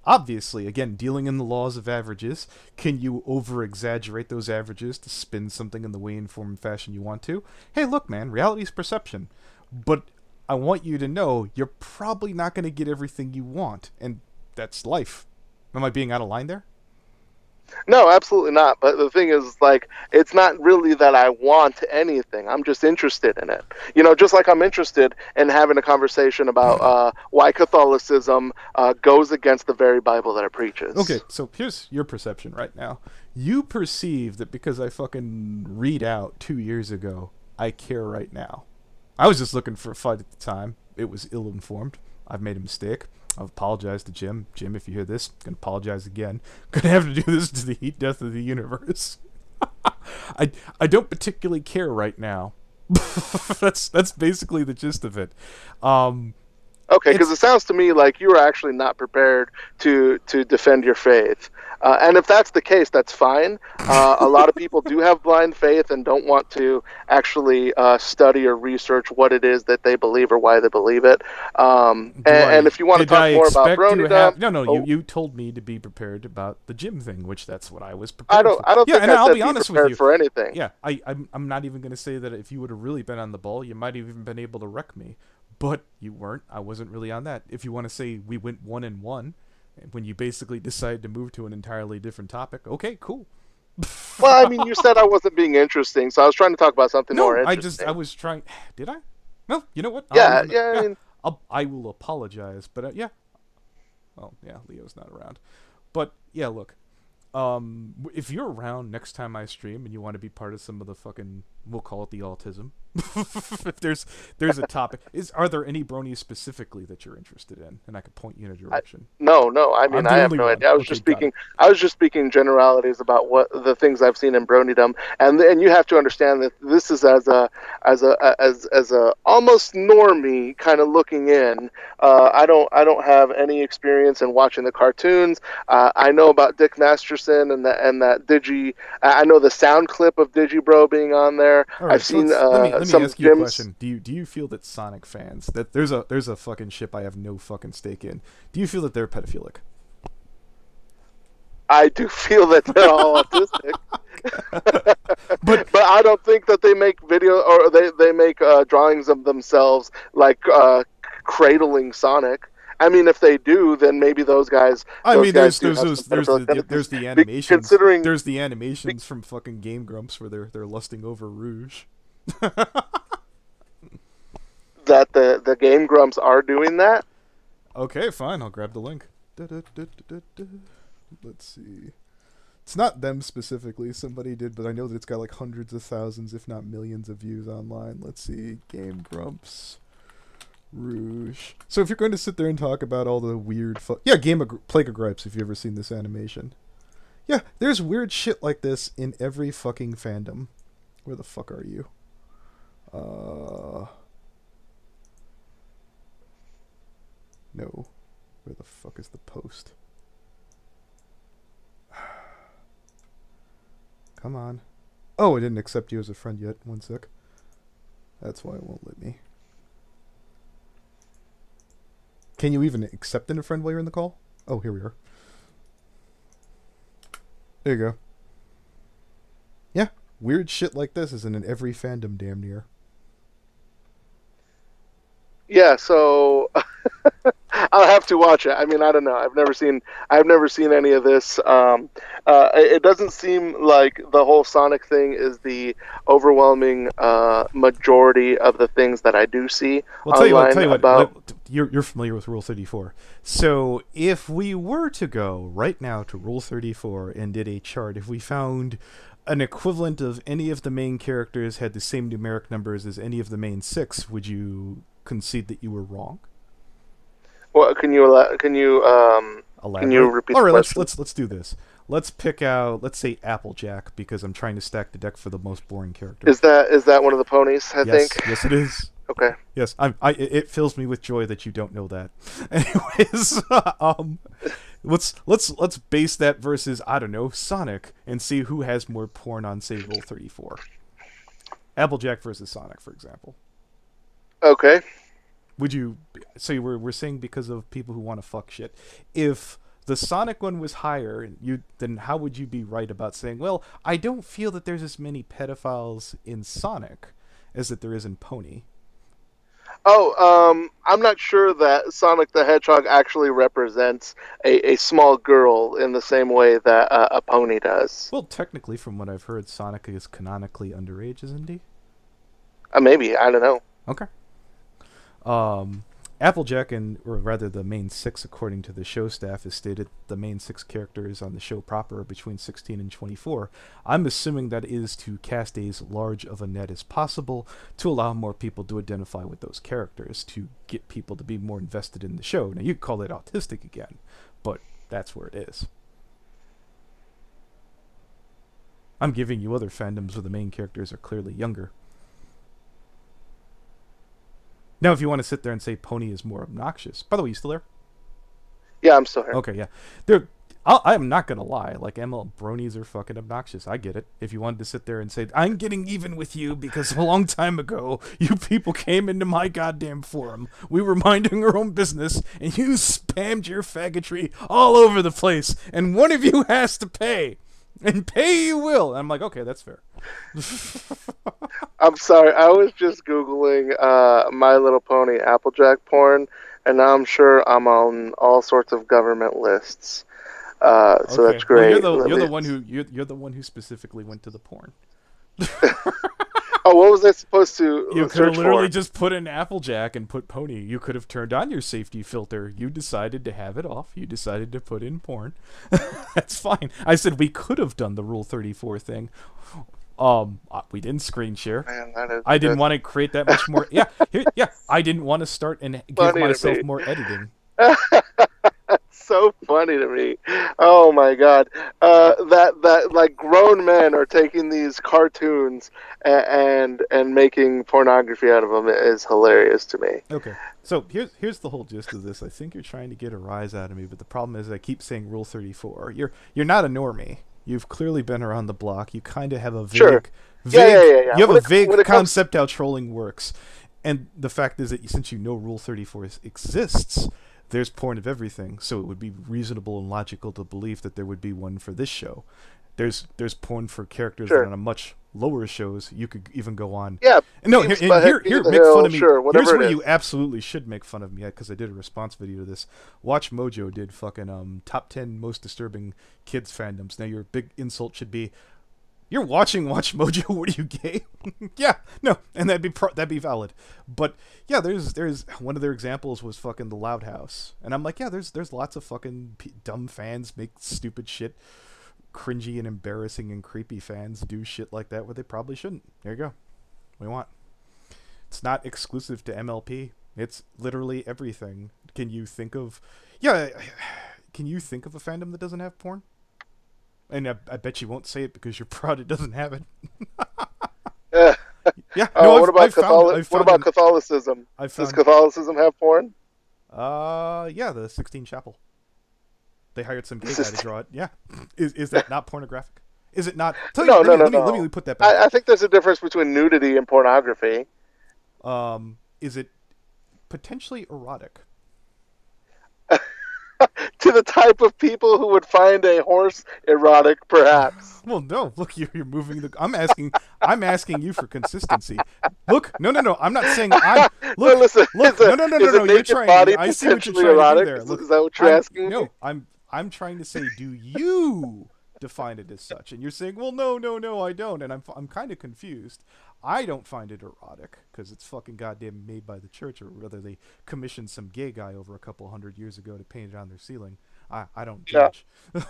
Obviously, again, dealing in the laws of averages, can you over-exaggerate those averages to spin something in the way, form, and fashion you want to? Hey, look, man, reality is perception. But I want you to know you're probably not going to get everything you want, and that's life. Am I being out of line there? No, absolutely not. But the thing is, like, it's not really that I want anything. I'm just interested in it. Just like I'm interested in having a conversation about why Catholicism goes against the very Bible that it preaches. Okay, so here's your perception right now. You perceive that because I fucking read out 2 years ago, I care right now. I was just looking for a fight at the time. It was ill-informed. I've made a mistake. I've apologized to Jim. Jim, if you hear this, I'm gonna apologize again. Gonna have to do this to the heat death of the universe. I don't particularly care right now. That's basically the gist of it. Okay, because it sounds to me like you were actually not prepared to defend your faith. And if that's the case, that's fine. A lot of people do have blind faith and don't want to actually study or research what it is that they believe or why they believe it. And if you want to talk more about Brony, you told me to be prepared about the Jim thing, which that's what I was prepared for. I don't think I I'll said be honest prepared with you. for anything. Yeah, I'm not even going to say that if you would have really been on the ball, you might have even been able to wreck me. But you weren't. I wasn't really on that. If you want to say we went 1-1, when you basically decided to move to an entirely different topic, okay, cool. Well, I mean, you said I wasn't being interesting, so I was trying to talk about something more interesting. I was trying. Did I? Well, you know what? Yeah. I mean, I will apologize, but yeah. Well, yeah, Leo's not around, but yeah, look. If you're around next time I stream and you want to be part of some of the fucking, we'll call it the autism. If there's a topic, are there any bronies specifically that you're interested in, and I could point you in a direction? No. I mean, I have no idea. I was just speaking generalities about what the things I've seen in Bronydom, and you have to understand that this is as a almost normie kind of looking in. I don't have any experience in watching the cartoons. I know about Dick Masterson and that Digi. I know the sound clip of Digibro being on there. Right, I've seen let some me ask you a gyms. question. Do you feel that Sonic fans, that there's a fucking ship I have no fucking stake in? Do you feel that they're pedophilic? I do feel that they're all autistic. but I don't think that they make video or they make drawings of themselves like cradling Sonic. I mean, if they do, then maybe those guys. There's the animations. There's the animations from fucking Game Grumps where they're lusting over Rouge. That the Game Grumps are doing that. Okay, fine. I'll grab the link. Let's see. It's not them specifically. Somebody did, but I know that it's got like hundreds of thousands, if not millions, of views online. Let's see. Game Grumps. Rouge. So if you're going to sit there and talk about all the weird Plague of Gripes, if you've ever seen this animation. Yeah, there's weird shit like this in every fucking fandom. Where the fuck are you? No. Where the fuck is the post? Come on. Oh, I didn't accept you as a friend yet. One sec. That's why it won't let me. Can you even accept in a friend while you're in the call? Oh, here we are. There you go. Yeah, weird shit like this is in every fandom damn near. Yeah, so I'll have to watch it. I mean, I don't know. I've never seen any of this. It doesn't seem like the whole Sonic thing is the overwhelming majority of the things that I do see online. Tell you what, you're familiar with Rule 34. So if we were to go right now to Rule 34 and did a chart, if we found an equivalent of any of the main characters had the same numeric numbers as any of the main 6, would you concede that you were wrong? Well, can you repeat All right, the question? let's do this. Let's pick out, let's say, Applejack, because I'm trying to stack the deck for the most boring character. Is that one of the ponies? I think. Yes, it is. Okay. Yes, it fills me with joy that you don't know that. Anyways, let's base that versus, I don't know, Sonic, and see who has more porn on, say, Rule 34. Applejack versus Sonic, for example. Okay. Would you? So we're saying because of people who want to fuck shit. If the Sonic one was higher, then how would you be right about saying, well, I don't feel that there's as many pedophiles in Sonic as that there is in Pony? Oh, I'm not sure that Sonic the Hedgehog actually represents a small girl in the same way that a pony does. Well, technically, from what I've heard, Sonic is canonically underage, isn't he? Maybe, I don't know. Okay. Applejack, or rather the main 6, according to the show staff, has stated the main 6 characters on the show proper are between 16 and 24. I'm assuming that is to cast as large of a net as possible to allow more people to identify with those characters, to get people to be more invested in the show. Now, you could call it autistic again, but that's where it is. I'm giving you other fandoms where the main characters are clearly younger. Now, if you want to sit there and say Pony is more obnoxious... By the way, you still there? Yeah, I'm still here. Okay, yeah. I'm not going to lie. Like, ML bronies are fucking obnoxious. I get it. If you wanted to sit there and say, I'm getting even with you because a long time ago, you people came into my goddamn forum. We were minding our own business, and you spammed your faggotry all over the place, and one of you has to pay. And pay you will. And I'm like, okay, that's fair. I'm sorry. I was just Googling My Little Pony Applejack porn, and now I'm sure I'm on all sorts of government lists. So that's great. Well, you're the one who specifically went to the porn. Oh, what was I supposed to You could have search literally for? just put in Applejack and put Pony. You could have turned on your safety filter. You decided to have it off. You decided to put in porn. That's fine. I said we could have done the Rule 34 thing. We didn't screen share. Man, I didn't want to create that much more. Yeah, I didn't want to start and give myself more editing. So funny to me. Oh my god. That like grown men are taking these cartoons and making pornography out of them is hilarious to me. Okay. So here's the whole gist of this. I think you're trying to get a rise out of me, but the problem is I keep saying Rule 34. You're not a normie. You've clearly been around the block. You kind of have a vague, yeah. You have a vague concept how trolling works. And the fact is that since you know Rule 34 exists, there's porn of everything, so it would be reasonable and logical to believe that there would be one for this show. There's porn for characters that on a much lower shows you could even go on. Yeah. No, here make fun of me. Sure, Here's where you absolutely should make fun of me, because I did a response video to this. Watch Mojo did fucking top 10 most disturbing kids fandoms. Now your big insult should be, you're watching Watch Mojo. What are you, gay? Yeah, no, and that'd be valid. But yeah, there's one of their examples was fucking the Loud House, and I'm like, yeah, there's lots of fucking dumb fans make stupid shit, cringy and embarrassing and creepy fans do shit like that where they probably shouldn't. There you go. What do you want? It's not exclusive to MLP. It's literally everything. Can you think of a fandom that doesn't have porn? And I bet you won't say it because you're proud it doesn't have it. Yeah. No, what about Catholicism? Does Catholicism have porn? Yeah, the Sixteen Chapel. They hired some gay guy to draw it. Yeah. Is that not pornographic? Is it not? No. Let me put that back. I think there's a difference between nudity and pornography. Is it potentially erotic? To the type of people who would find a horse erotic, perhaps. Well, no. Look, you're moving the. I'm asking you for consistency. Look, no. I'm not saying I'm. Look, no, listen. Look, no. You're trying. I see what you're trying erotic? to do there. Look, is that what you're asking? No, I'm trying to say, do you define it as such? And you're saying, well, no, I don't. And I'm kind of confused. I don't find it erotic because it's fucking goddamn made by the church, or whether they commissioned some gay guy over a couple 100 years ago to paint it on their ceiling. I don't judge. Yeah.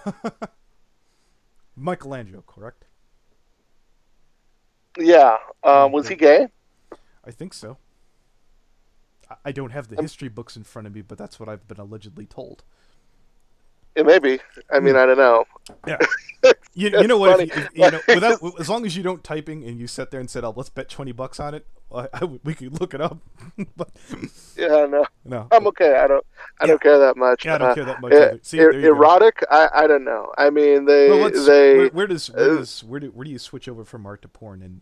Michelangelo, correct? Yeah. Was he gay? I think so. I don't have the history books in front of me, but that's what I've been allegedly told. It may be. I mean, I don't know. Yeah. You know what? Without, as long as you don't typing and you sit there and said, "Oh, let's bet $20 on it," we could look it up. But yeah, no, I'm okay. I don't care that much. Yeah, I don't care that much. See, erotic? I don't know. I mean, where do you switch over from art to porn? And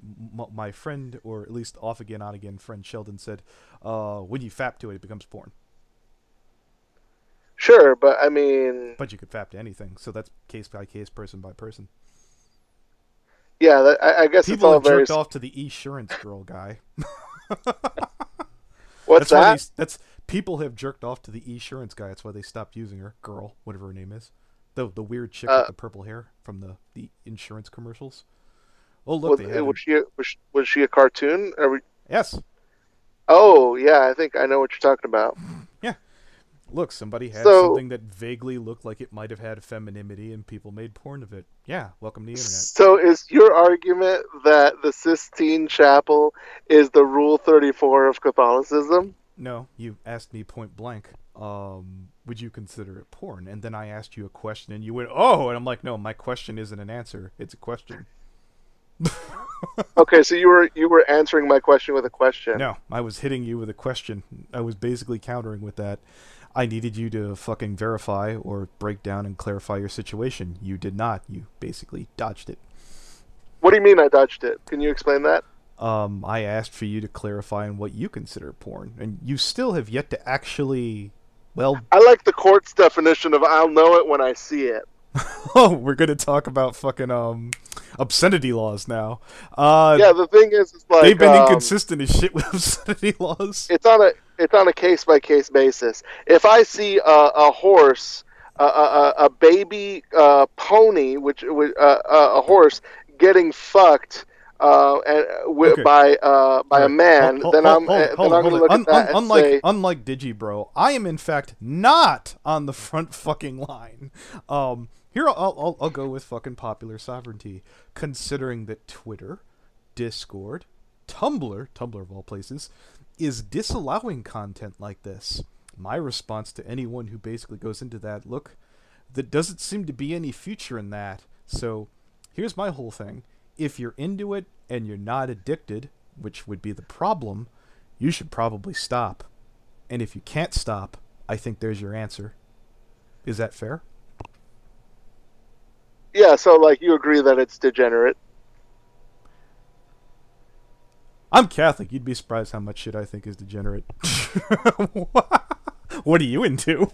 my friend, or at least off again, on again friend Sheldon said, when you fap to it, it becomes porn. Sure, but I mean... But you could fap to anything, so that's case by case, person by person. Yeah, I guess people it's all have very... jerked off to the Esurance girl guy. What's that? People have jerked off to the Esurance guy. That's why they stopped using her. Girl, whatever her name is. The weird chick with the purple hair from the insurance commercials. Oh, look, was she a cartoon? Yes. Oh, yeah, I think I know what you're talking about. Look, somebody had So, something that vaguely looked like it might have had femininity, and people made porn of it. Yeah, welcome to the internet. so is your argument that the Sistine Chapel is the Rule 34 of Catholicism? No, you asked me point blank, would you consider it porn? And then I asked you a question, and you went, oh! And I'm like, no, my question isn't an answer. It's a question. Okay, so you were answering my question with a question. No, I was hitting you with a question. I was basically countering with that. I needed you to fucking verify or break down and clarify your situation. You did not. You basically dodged it. What do you mean I dodged it? Can you explain that? I asked for you to clarify on what you consider porn, and you still have yet to actually, well... I like the court's definition of I'll know it when I see it. Oh, we're gonna talk about fucking, obscenity laws now. Yeah, the thing is like... They've been inconsistent as shit with obscenity laws. It's on a case-by-case basis. If I see a horse, a baby pony, a horse getting fucked by a man, then I'm going to look at that and say... Unlike Digibro, I am in fact not on the front fucking line. Here, I'll go with fucking popular sovereignty, considering that Twitter, Discord, Tumblr of all places, is disallowing content like this. My response to anyone who basically goes into that, look, there doesn't seem to be any future in that. So here's my whole thing. If you're into it and you're not addicted, which would be the problem, you should probably stop. And if you can't stop, I think there's your answer. Is that fair? Yeah, so like you agree that it's degenerate. I'm Catholic. You'd be surprised how much shit I think is degenerate. What are you into?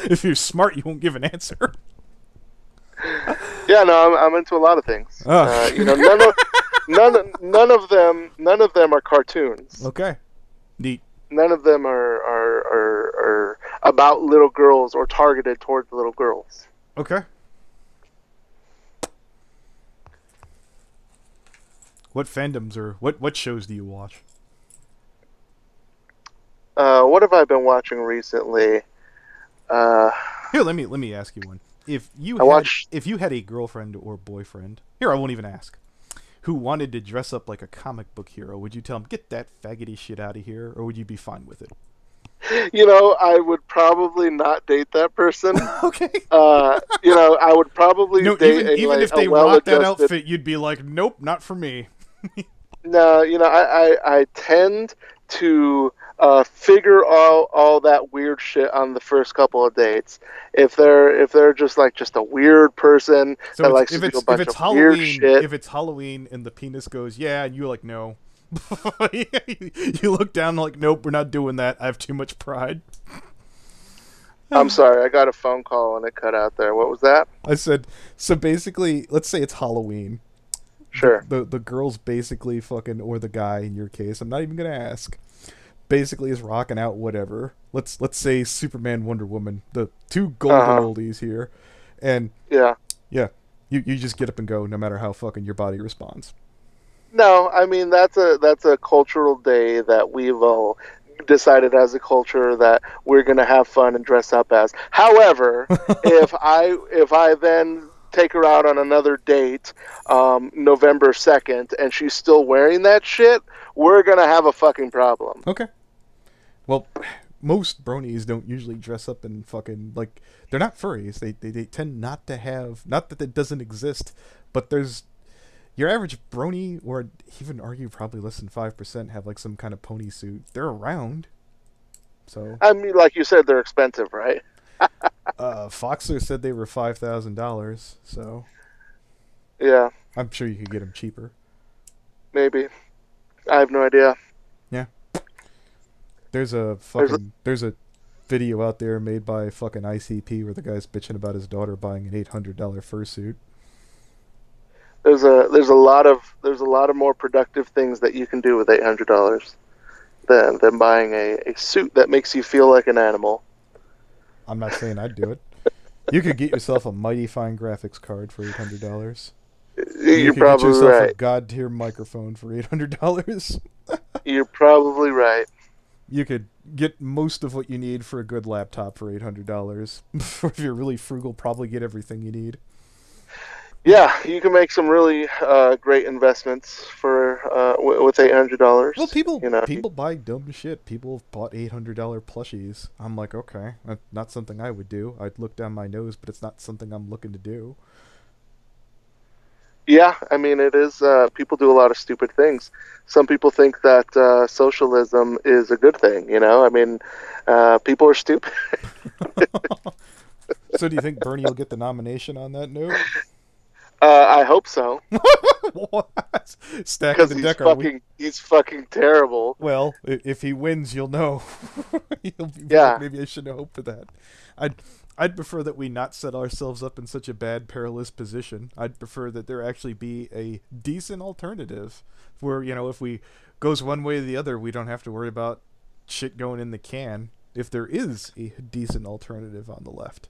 If you're smart, you won't give an answer. Yeah, no, I'm into a lot of things. Oh. None of them are cartoons. Okay, neat. None of them are about little girls or targeted towards little girls. Okay. What fandoms or what shows do you watch? What have I been watching recently? Here, let me ask you one. If you had a girlfriend or boyfriend, here I won't even ask, who wanted to dress up like a comic book hero, would you tell him, get that faggoty shit out of here, or would you be fine with it? You know, I would probably not date that person. Okay. You know, I would probably date even if they rock that outfit, you'd be like, nope, not for me. No, you know, I tend to figure all that weird shit on the first couple of dates. If they're just a weird person so that likes to do a bunch of weird shit. If it's Halloween and the penis goes, yeah, and you're like, no. You look down like, nope, we're not doing that. I have too much pride. I'm sorry, I got a phone call and it cut out there. What was that? I said, so basically, let's say it's Halloween. Sure. The girl's basically fucking, or the guy in your case, I'm not even gonna ask, basically is rocking out whatever. Let's say Superman, Wonder Woman, the two golden oldies here, and yeah, you just get up and go no matter how fucking your body responds. No, I mean that's a cultural day that we've all decided as a culture that we're gonna have fun and dress up as. However, if I then take her out on another date, November 2nd, and she's still wearing that shit, we're gonna have a fucking problem. Okay. Well, most bronies don't usually dress up in fucking, like, they're not furries. They tend not to have, not that it doesn't exist, but there's, your average brony, or even argue probably less than 5%, have like some kind of pony suit. They're around. So I mean, like you said, they're expensive, right? Foxer said they were $5,000, so yeah, I'm sure you could get them cheaper. Maybe. I have no idea. Yeah. There's a video out there made by fucking ICP where the guy's bitching about his daughter buying an $800 fursuit. There's a lot of more productive things that you can do with $800 than buying a suit that makes you feel like an animal. I'm not saying I'd do it. You could get yourself a mighty fine graphics card for $800. You're probably get yourself right. A god tier microphone for $800. You're probably right. you could get most of what you need for a good laptop for $800. If you're really frugal, probably get everything you need. Yeah, you can make some really great investments for with $800. Well, people You know, people buy dumb shit. People have bought $800 plushies. I'm like, okay, not something I would do. I'd look down my nose, but it's not something I'm looking to do. yeah, I mean, it is. People do a lot of stupid things. Some people think that socialism is a good thing. You know, I mean, people are stupid. So, do you think Bernie will get the nomination on that note? I hope so. What? Stacking Because the he's deck, are fucking, we? he's fucking terrible. Well, if he wins, you'll know. You'll be Yeah. like, maybe I shouldn't hope for that. I'd prefer that we not set ourselves up in such a bad, perilous position. I'd prefer that there actually be a decent alternative, where if we goes one way or the other, we don't have to worry about shit going in the can. If there is a decent alternative on the left,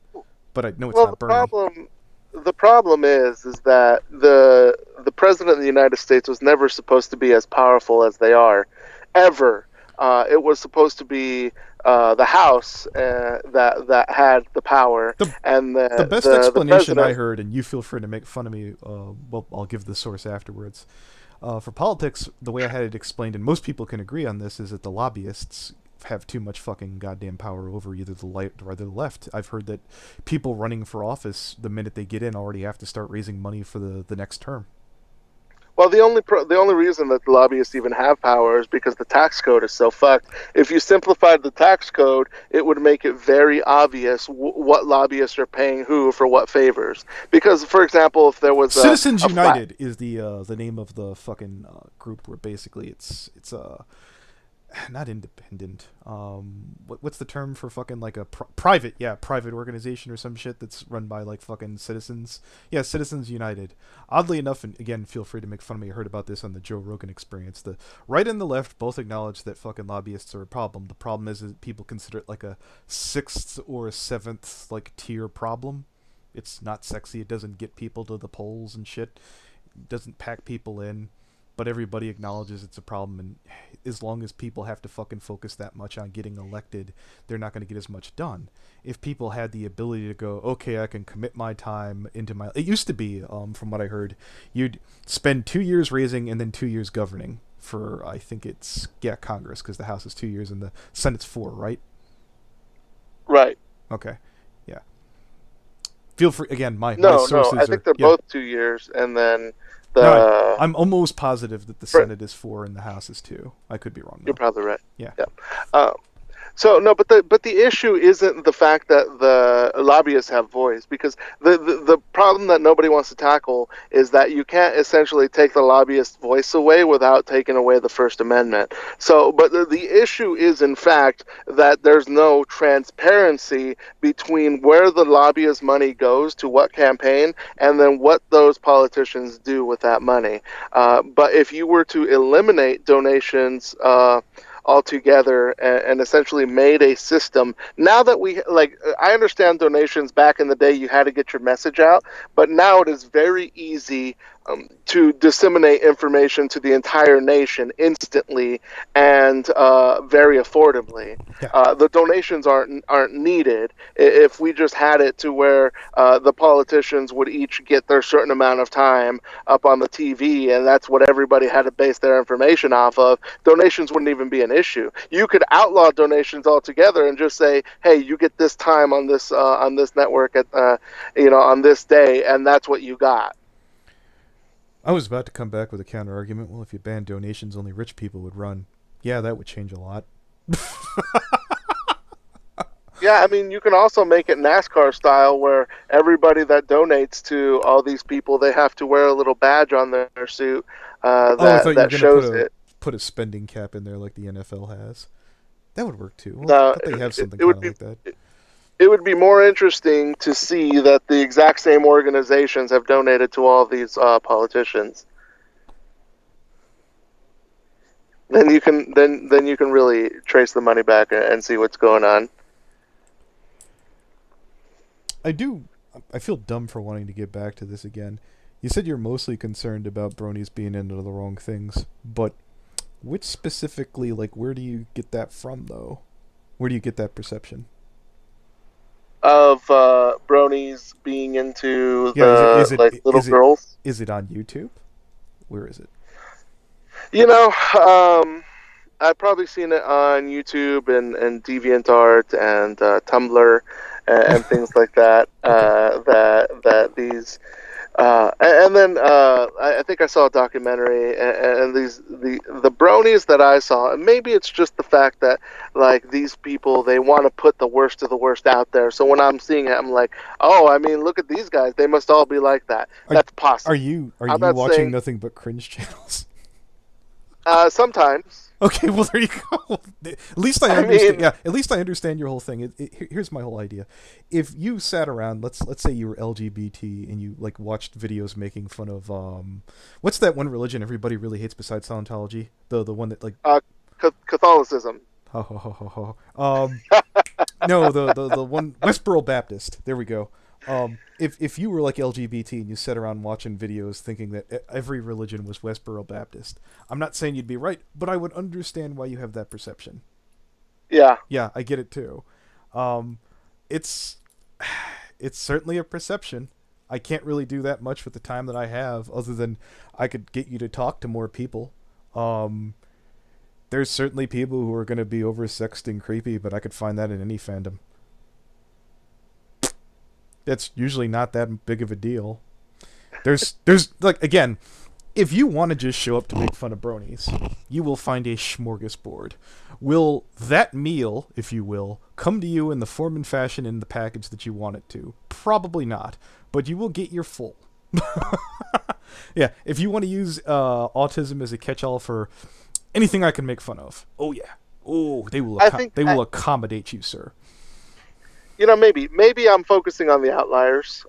but I know it's not Bernie. The problem is that the president of the United States was never supposed to be as powerful as they are, ever. It was supposed to be the House that had the power, and the best explanation I heard, and you feel free to make fun of me. Well, I'll give the source afterwards. For politics, the way I had it explained, and most people can agree on this, is that the lobbyists have too much fucking goddamn power over either the right or the left. I've heard that people running for office, the minute they get in, already have to start raising money for the next term. Well, the only reason that the lobbyists even have power is because the tax code is so fucked. If you simplified the tax code, it would make it very obvious what lobbyists are paying who for what favors. Because, for example, if there was Citizens United is the name of the fucking group, where basically it's not independent. What's the term for fucking like a private organization or some shit that's run by like fucking citizens? Yeah, Citizens United. Oddly enough, and again, feel free to make fun of me. I heard about this on the Joe Rogan Experience. The right and the left both acknowledge that fucking lobbyists are a problem. The problem is that people consider it like a 6th or a 7th like tier problem. It's not sexy. It doesn't get people to the polls and shit. It doesn't pack people in. But everybody acknowledges it's a problem, and as long as people have to fucking focus that much on getting elected, they're not going to get as much done. If people had the ability to go, okay, I can commit my time into my... It used to be, from what I heard, you'd spend 2 years raising and then 2 years governing for, I think it's, Congress, because the House is 2 years and the Senate's 4, right? Right. Okay, yeah. Feel free, again, my sources No, I think they're both 2 years, and then... No, I'm almost positive that the Senate is 4 and the House is 2. I could be wrong, though. You're probably right. Yeah. So no, but the issue isn't the fact that the lobbyists have voice, because the problem that nobody wants to tackle is that you can't essentially take the lobbyist voice away without taking away the First Amendment. So, but the issue is in fact that there's no transparency between where the lobbyist money goes to what campaign, and then what those politicians do with that money. But if you were to eliminate donations altogether and essentially made a system, now that I understand donations back in the day, you had to get your message out, but now it is very easy to disseminate information to the entire nation instantly and very affordably. Yeah. The donations aren't needed if we just had it to where the politicians would each get their certain amount of time up on the TV, and that's what everybody had to base their information off of. Donations wouldn't even be an issue. You could outlaw donations altogether and just say, hey, you get this time on this network at on this day, and that's what you got. I was about to come back with a counter argument. Well, if you banned donations, only rich people would run. Yeah, that would change a lot. Yeah, I mean, you can also make it NASCAR style, where everybody that donates to all these people, they have to wear a little badge on their suit that shows it. Put a spending cap in there like the NFL has. That would work too. Well, they have something kind of like that. It would be more interesting to see that the exact same organizations have donated to all these politicians. Then you can really trace the money back and see what's going on. I feel dumb for wanting to get back to this again. You said you're mostly concerned about bronies being into the wrong things, but Which specifically, like, where do you get that from, though? Where do you get that perception? Of bronies being into Yeah, little girls. is it on YouTube? Where is it? You know, I've probably seen it on YouTube and DeviantArt and Tumblr and things like that. Okay. That these. And then I think I saw a documentary, and the bronies that I saw, and maybe it's just the fact that like these people, they want to put the worst of the worst out there. So when I'm seeing it, I'm like, oh, I mean, look at these guys; they must all be like that. That's possible. Are you watching saying, nothing but cringe channels? Sometimes. Okay, well there you go. At least I understand. Yeah, at least I understand your whole thing. Here's my whole idea. If you sat around, let's say you were LGBT and you like watched videos making fun of what's that one religion everybody really hates besides Scientology? The one that like Catholicism. Ho ho ho ho ho. No, the one Westboro Baptist. There we go. If you were like LGBT and you sat around watching videos thinking that every religion was Westboro Baptist, I'm not saying you'd be right, but I would understand why you have that perception. Yeah. Yeah, I get it too. It's certainly a perception. I can't really do that much with the time that I have, other than I could get you to talk to more people. There's certainly people who are going to be oversexed and creepy, but I could find that in any fandom. That's usually not that big of a deal. There's like, again, if you want to just show up to make fun of bronies, you will find a smorgasbord. Will that meal, if you will, come to you in the form and fashion in the package that you want it to? Probably not, but you will get your full. Yeah, if you want to use autism as a catch-all for anything I can make fun of, oh yeah, oh they will will accommodate you, sir. You know, maybe I'm focusing on the outliers.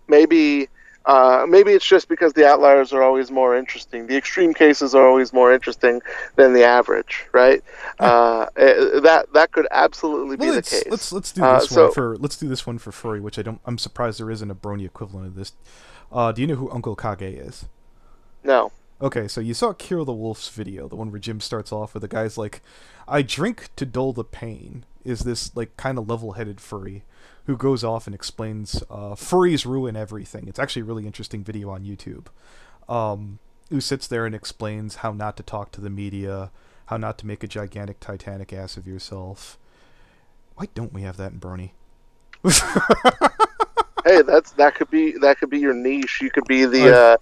Maybe it's just because the outliers are always more interesting. The extreme cases are always more interesting than the average, right? That could absolutely be the case. Let's do this one for furry, which I'm surprised there isn't a brony equivalent of this. Do you know who Uncle Kage is? No. Okay, so you saw Kira the Wolf's video, the one where Jim starts off with the guy's like, I drink to dull the pain, is this like kind of level-headed furry who goes off and explains furries ruin everything. It's actually a really interesting video on YouTube. Who sits there and explains how not to talk to the media, how not to make a gigantic Titanic ass of yourself. Why don't we have that in Brony? Hey, that could be your niche. You could be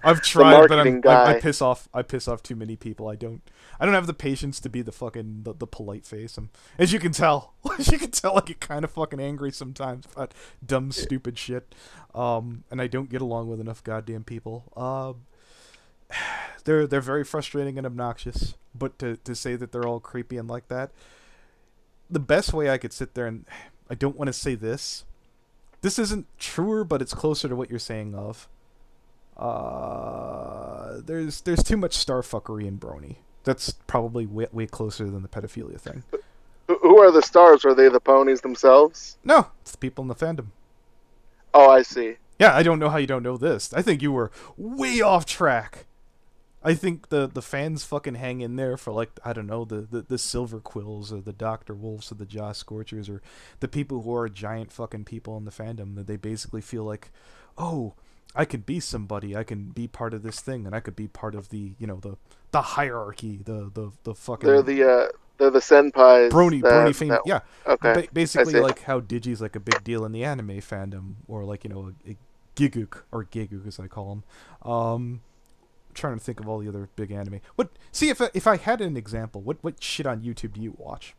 I've tried, but I piss off too many people. I don't have the patience to be the fucking the polite face. As you can tell, I get kind of fucking angry sometimes about dumb, stupid shit. And I don't get along with enough goddamn people. They're very frustrating and obnoxious. But to say that they're all creepy and like that, the best way I could sit there and I don't want to say this. This isn't truer, but it's closer to what you're saying of. There's too much starfuckery in Brony. That's probably way closer than the pedophilia thing. Who are the stars? Are they the ponies themselves? No, it's the people in the fandom. Oh, I see. Yeah, I don't know how you don't know this. I think you were way off track. I think the fans fucking hang in there for, like, I don't know, the Silver Quills or the Dr. Wolves or the Jaw Scorchers or the people who are giant fucking people in the fandom, that they basically feel like, oh, I can be somebody, I can be part of this thing, and I could be part of the, you know, the hierarchy, the fucking... They're the senpais. Brony fame, yeah. Okay. Basically like how Digi's like a big deal in the anime fandom, or like, you know, a Giguk, or Geguk as I call him. Trying to think of all the other big anime. If I had an example, what shit on YouTube do you watch?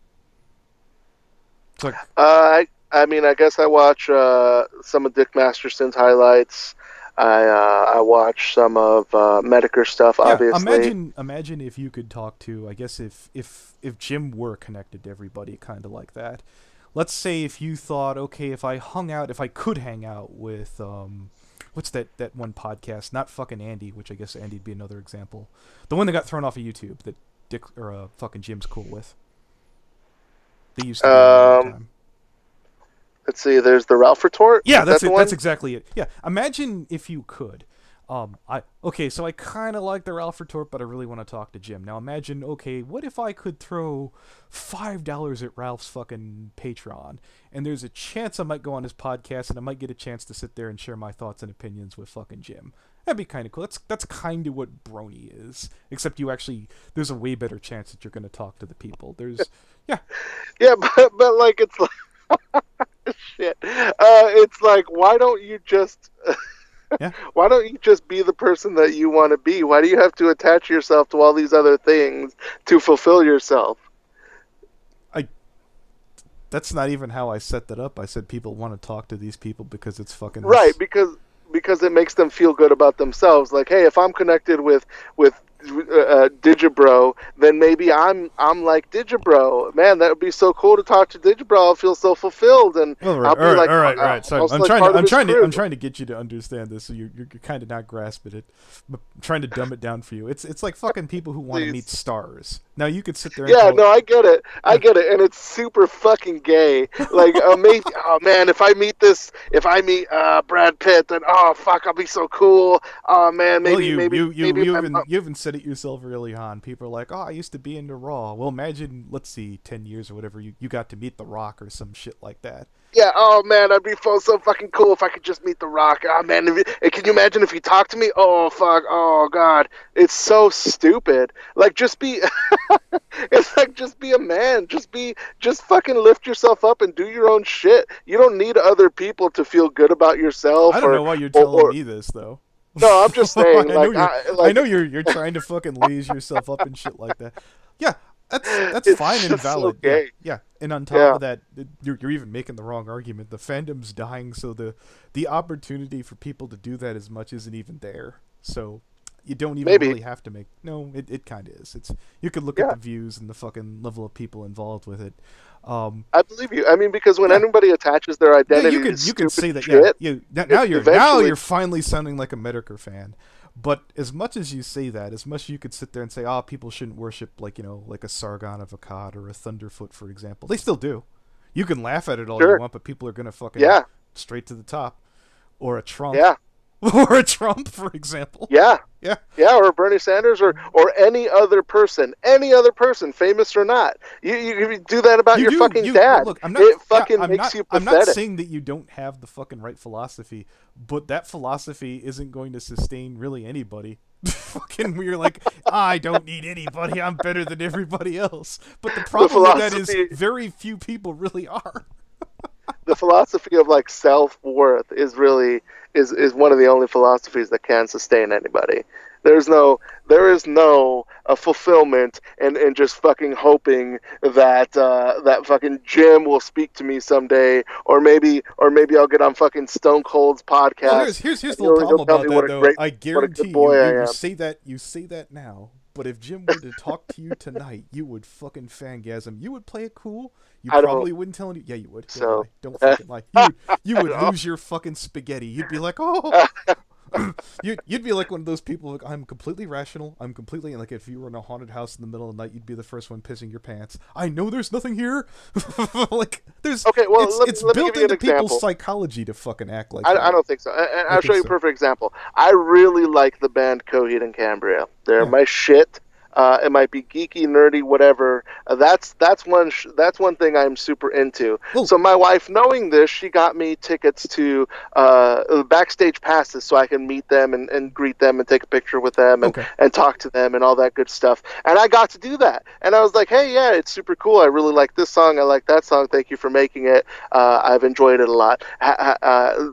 It's like, I mean, I guess I watch some of Dick Masterson's highlights. I watch some of metokur stuff, obviously. Imagine if you could talk to, I guess if Jim were connected to everybody kind of like that. Let's say if you thought, okay, if I could hang out with what's that one podcast? Not fucking Andy, which I guess Andy'd be another example. The one that got thrown off of YouTube that Dick or fucking Jim's cool with. They used to be all the time. Let's see, there's the Ralph Retort. Yeah, that's it. That's exactly it. Yeah, imagine if you could. Okay, so I kind of like the Ralph retort, but I really want to talk to Jim. Now imagine, okay, what if I could throw $5 at Ralph's fucking Patreon, and there's a chance I might go on his podcast, and I might get a chance to sit there and share my thoughts and opinions with fucking Jim. That'd be kind of cool. That's kind of what Brony is, except there's a way better chance that you're going to talk to the people. Yeah. Yeah, but like, it's like, shit. It's like, why don't you just... Yeah. Why don't you just be the person that you want to be? Why do you have to attach yourself to all these other things to fulfill yourself? That's not even how I set that up. I said people want to talk to these people because it's fucking... Right, because it makes them feel good about themselves. Like, hey, if I'm connected with Digibro, then maybe I'm like Digibro. Man, that would be so cool to talk to Digibro. I'll feel so fulfilled, and I'll be like, all right. So I'm trying to get you to understand this. So you're kind of not grasping it. I'm trying to dumb it down for you. It's like fucking people who want to meet stars. Now you could sit there. And I get it, and it's super fucking gay. Like, maybe, oh man, if I meet Brad Pitt, then oh fuck, I'll be so cool. Oh man, maybe you even said it yourself early on. People are like, oh, I used to be into Raw. Well, imagine, let's see, 10 years or whatever, you got to meet The Rock or some shit like that. Yeah, oh man, I'd be so fucking cool if I could just meet The Rock. Oh man, can you imagine if he talked to me? Oh fuck, oh god, it's so stupid. Like, just be, it's like, just be a man. Just fucking lift yourself up and do your own shit. You don't need other people to feel good about yourself. I don't know why you're telling me this though. No, I'm just saying. I know you're trying to fucking laze yourself up and shit like that. Yeah, that's fine and valid. So yeah, and on top of that, you're even making the wrong argument. The fandom's dying, so the opportunity for people to do that as much isn't even there. So you don't even really have to make. No, it kind of is. You could look at the views and the fucking level of people involved with it. I believe you. I mean, because when anybody attaches their identity, you can say that. Now you're finally sounding like a metokur fan. But as much as you say that, as much as you could sit there and say, people shouldn't worship like a Sargon of Akkad or a Thunderfoot, for example. They still do. You can laugh at it all you want, but people are gonna fucking straight to the top, or a Trump. Yeah. Or a Trump, for example. Yeah, or a Bernie Sanders, or any other person, famous or not. You do that about your fucking dad. Look, it fucking makes you pathetic. I'm not saying that you don't have the fucking right philosophy, but that philosophy isn't going to sustain really anybody. Fucking, we're like, I don't need anybody. I'm better than everybody else. But the problem with that is very few people really are. The philosophy of like self-worth is one of the only philosophies that can sustain anybody. There is no fulfillment and just fucking hoping that that fucking Jim will speak to me someday, or maybe I'll get on fucking Stone Cold's podcast. Well, here's the little problem about that though. I guarantee you say that now. But if Jim were to talk to you tonight, you would fucking fangasm. You would play it cool. You probably wouldn't tell him. Yeah, you would. Don't fucking lie. You would lose your fucking spaghetti. You'd be like, oh. You'd be like one of those people. Like, I'm completely rational. I'm completely like, if you were in a haunted house in the middle of the night, you'd be the first one pissing your pants. I know there's nothing here. Like, there's. Okay, well, it's built into people's psychology to fucking act like. I don't think so. And I'll show you a perfect example. I really like the band Coheed and Cambria. They're my shit. It might be geeky, nerdy, whatever. That's one thing I'm super into. Ooh. So my wife, knowing this, she got me tickets to backstage passes so I can meet them and greet them and take a picture with them and talk to them and all that good stuff. And I got to do that. And I was like, hey, yeah, it's super cool. I really like this song. I like that song. Thank you for making it. I've enjoyed it a lot.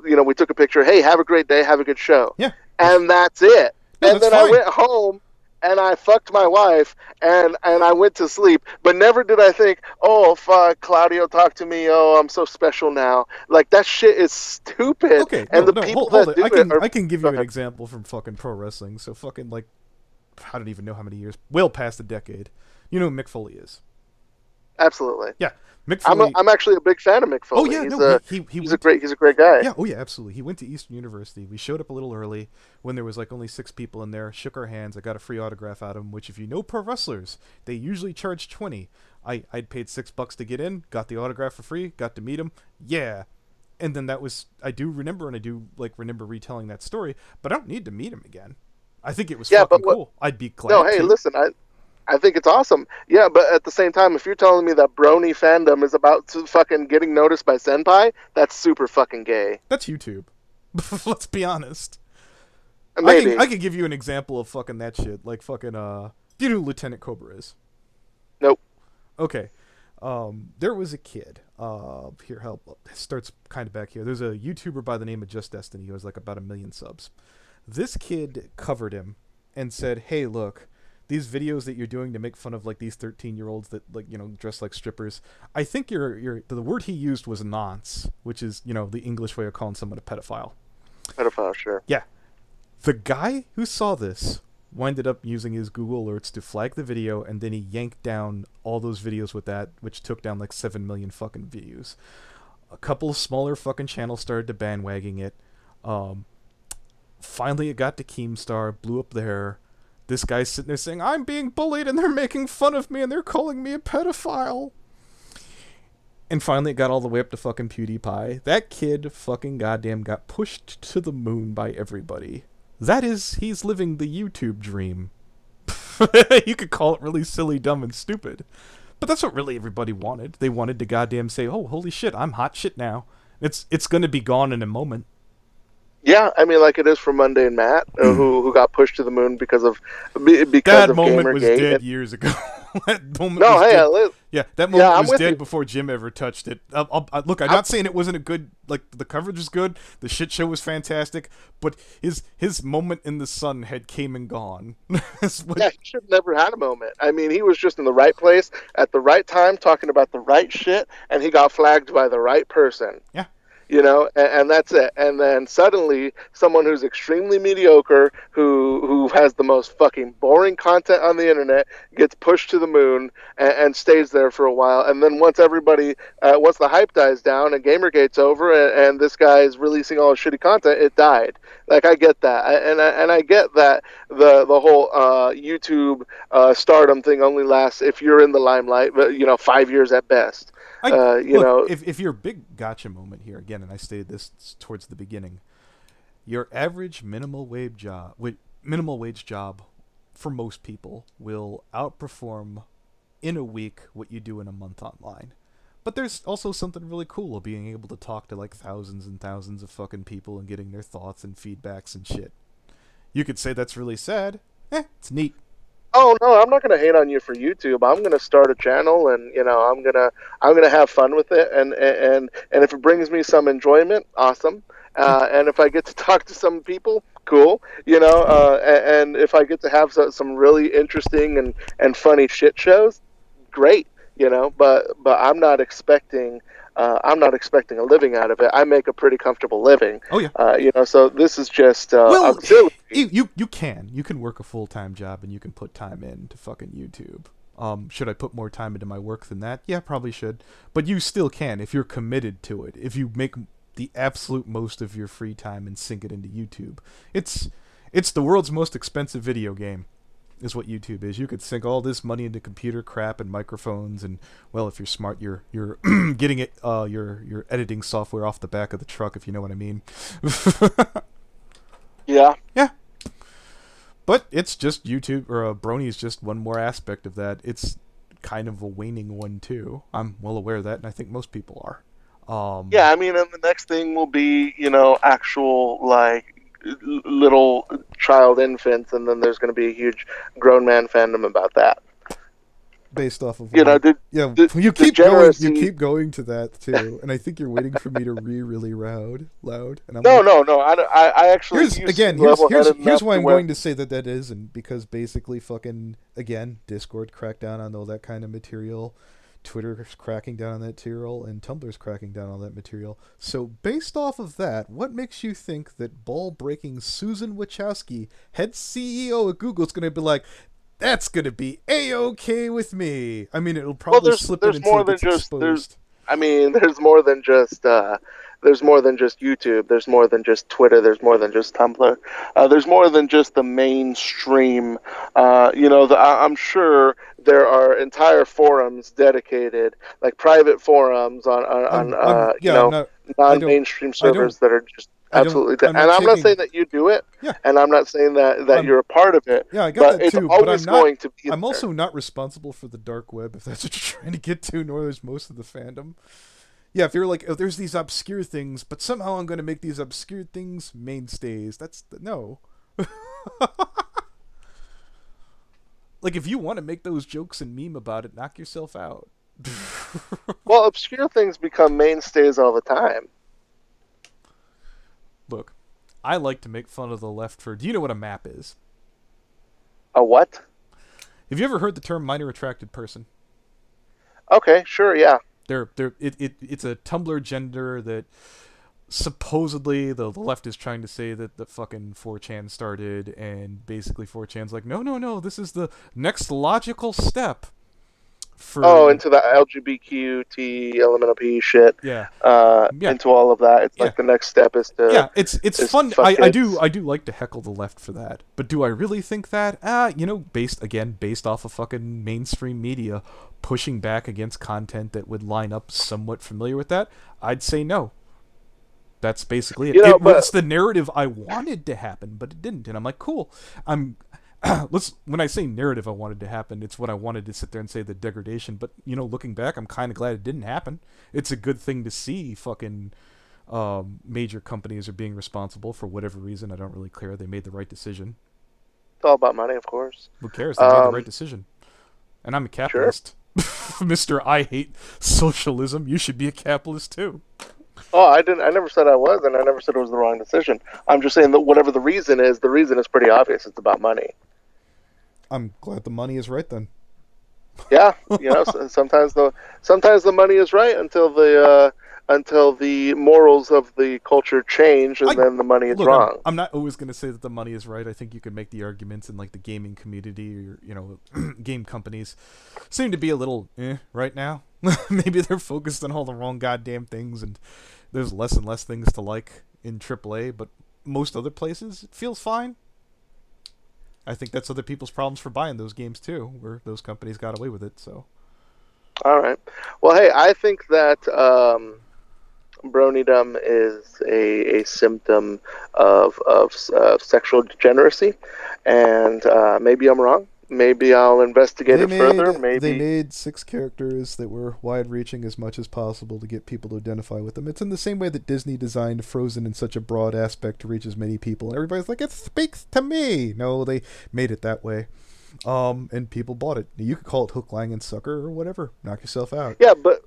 We took a picture. Hey, have a great day. Have a good show. Yeah. And that's it. No, and then fine. I went home. And I fucked my wife, and I went to sleep. But never did I think, oh, fuck, Claudio talked to me. Oh, I'm so special now. Like, that shit is stupid. Okay, and I can give you an example from fucking pro wrestling. So fucking, like, I don't even know how many years. Well past a decade. You know who Mick Foley is? Absolutely. Yeah. Mick Foley. I'm actually a big fan of Mick Foley. Oh yeah, he's a great guy. Yeah, oh yeah, absolutely. He went to Eastern University. We showed up a little early when there was like only 6 people in there. Shook our hands. I got a free autograph out of him. Which, if you know pro wrestlers, they usually charge $20. I'd paid $6 to get in. Got the autograph for free. Got to meet him. Yeah, And then I do remember, and I do like remember retelling that story, but I don't need to meet him again. I think it was fucking cool. I'd be glad. No, hey, listen, I think it's awesome. Yeah, but at the same time, if you're telling me that Brony fandom is about to fucking getting noticed by senpai, that's super fucking gay. That's YouTube. Let's be honest. Maybe. I could give you an example of fucking that shit. Like fucking, do you know who Lieutenant Cobra is? Nope. Okay. There was a kid. Here, help. It starts kind of back here. There's a YouTuber by the name of Just Destiny who has like about 1 million subs. This kid covered him and said, "Hey, look, these videos that you're doing to make fun of like these 13-year-olds that like, you know, dress like strippers. I think the word he used was nonce, which is, you know, the English way of calling someone a pedophile." Pedophile, sure. Yeah. The guy who saw this winded up using his Google alerts to flag the video, and then he yanked down all those videos with that, which took down like 7 million fucking views. A couple of smaller fucking channels started to bandwagging it. Finally it got to Keemstar, blew up there. This guy's sitting there saying, "I'm being bullied and they're making fun of me and they're calling me a pedophile." And finally it got all the way up to fucking PewDiePie. That kid fucking goddamn got pushed to the moon by everybody. He's living the YouTube dream. You could call it really silly, dumb, and stupid. But that's what really everybody wanted. They wanted to goddamn say, "Oh, holy shit, I'm hot shit now." It's gonna be gone in a moment. Yeah, I mean, like it is for Mundane Matt, who got pushed to the moon because of that moment was dead years ago. That moment no, was hey, dead. Yeah, that moment was dead you. before Jim ever touched it. Look, I'm not saying it wasn't a good, like, the coverage was good, the shit show was fantastic, but his moment in the sun had came and gone. Yeah, he should have never had a moment. I mean, he was just in the right place at the right time, talking about the right shit, and he got flagged by the right person. Yeah. You know, and that's it. And then suddenly, someone who's extremely mediocre, who has the most fucking boring content on the internet, gets pushed to the moon and stays there for a while. And then once once the hype dies down and Gamergate's over, and this guy is releasing all his shitty content, it died. Like, I get that, and I get that the whole YouTube stardom thing only lasts if you're in the limelight, but 5 years at best. If your big gotcha moment here again, and I stated this towards the beginning, your average minimum wage job for most people will outperform in a week what you do in a month online. But there's also something really cool of being able to talk to like thousands and thousands of fucking people and getting their thoughts and feedbacks and shit. You could say that's really sad. It's neat. Oh no, I'm not gonna hate on you for YouTube. I'm gonna start a channel, and I'm gonna have fun with it, and if it brings me some enjoyment, awesome. And if I get to talk to some people, cool. And if I get to have some really interesting and funny shit shows, great. But I'm not expecting. I'm not expecting a living out of it. I make a pretty comfortable living. Oh yeah. So this is just well, you can work a full-time job and you can put time into fucking YouTube. Should I put more time into my work than that? Yeah, probably should. But you still can if you're committed to it. If you make the absolute most of your free time and sink it into YouTube. It's the world's most expensive video game. Is what YouTube is. You could sink all this money into computer crap and microphones, and well, if you're smart, you're getting it your editing software off the back of the truck, if you know what I mean. Yeah. But it's just YouTube, or Brony is just one more aspect of that. It's kind of a waning one too. I'm well aware of that, and I think most people are. Yeah, I mean, and the next thing will be actual like little child infants, and then there's going to be a huge grown man fandom about that. Based off of you keep going to that too, and I think you're waiting for me to really loud. And I'm no. I actually here's why I'm going to say that isn't, because basically fucking again Discord cracked down on all that kind of material. Twitter's cracking down on that material, and Tumblr's cracking down on that material. So, based off of that, what makes you think that ball-breaking Susan Wachowski, head CEO at Google, is going to be like, that's going to be A-okay with me? I mean, it'll probably slip in until it gets exposed. There's more than just there's more than just YouTube. There's more than just Twitter. There's more than just Tumblr. There's more than just the mainstream. I'm sure there are entire forums dedicated, like private forums on non-mainstream servers that are just absolutely dead. And I'm not saying that you do it, and I'm not saying that you're a part of it. Yeah, I got that too. But I'm going to be. I'm also not responsible for the dark web, if that's what you're trying to get to. Nor is most of the fandom. Yeah, if you're like, oh, there's these obscure things, but somehow I'm going to make these obscure things mainstays. No. Like, if you want to make those jokes and meme about it, knock yourself out. Well, obscure things become mainstays all the time. Look, I like to make fun of the left for... Do you know what a map is? A what? Have you ever heard the term minor attracted person? Okay, sure, yeah. It's a Tumblr gender that supposedly the left is trying to say that the fucking 4chan started, and basically 4chan's like, no, this is the next logical step for... into the LGBTQT elemental P shit. Yeah. Into all of that. It's like the next step is to... Yeah, it's fun. I do like to heckle the left for that. But do I really think that? Based off of fucking mainstream media pushing back against content that would line up somewhat familiar with that, I'd say no. That's basically it. It's the narrative I wanted to happen, but it didn't. And I'm like, cool. When I say narrative I wanted to happen, it's what I wanted to sit there and say the degradation. But, looking back, I'm kind of glad it didn't happen. It's a good thing to see fucking major companies are being responsible for whatever reason. I don't really care. They made the right decision. It's all about money, of course. Who cares? They made the right decision. And I'm a capitalist. Sure. Mr. I hate socialism. You should be a capitalist too. Oh, I never said I was, and I never said it was the wrong decision. I'm just saying that whatever the reason is pretty obvious. It's about money. I'm glad the money is right then. Yeah, sometimes the money is right until the morals of the culture change, and then the money is wrong. I'm not always going to say that the money is right. I think you can make the arguments in like the gaming community or game companies seem to be a little right now. Maybe they're focused on all the wrong goddamn things, and there's less and less things to like in AAA. But most other places, it feels fine. I think that's other people's problems for buying those games too, where those companies got away with it. So, all right. Well, hey, I think that Bronydom is a symptom of sexual degeneracy, and maybe I'm wrong. Maybe I'll investigate it further. Maybe they made 6 characters that were wide-reaching as much as possible to get people to identify with them. It's in the same way that Disney designed Frozen in such a broad aspect to reach as many people, and everybody's like, it speaks to me. No, they made it that way, and people bought it. You could call it hook, line, and sucker or whatever. Knock yourself out. Yeah, but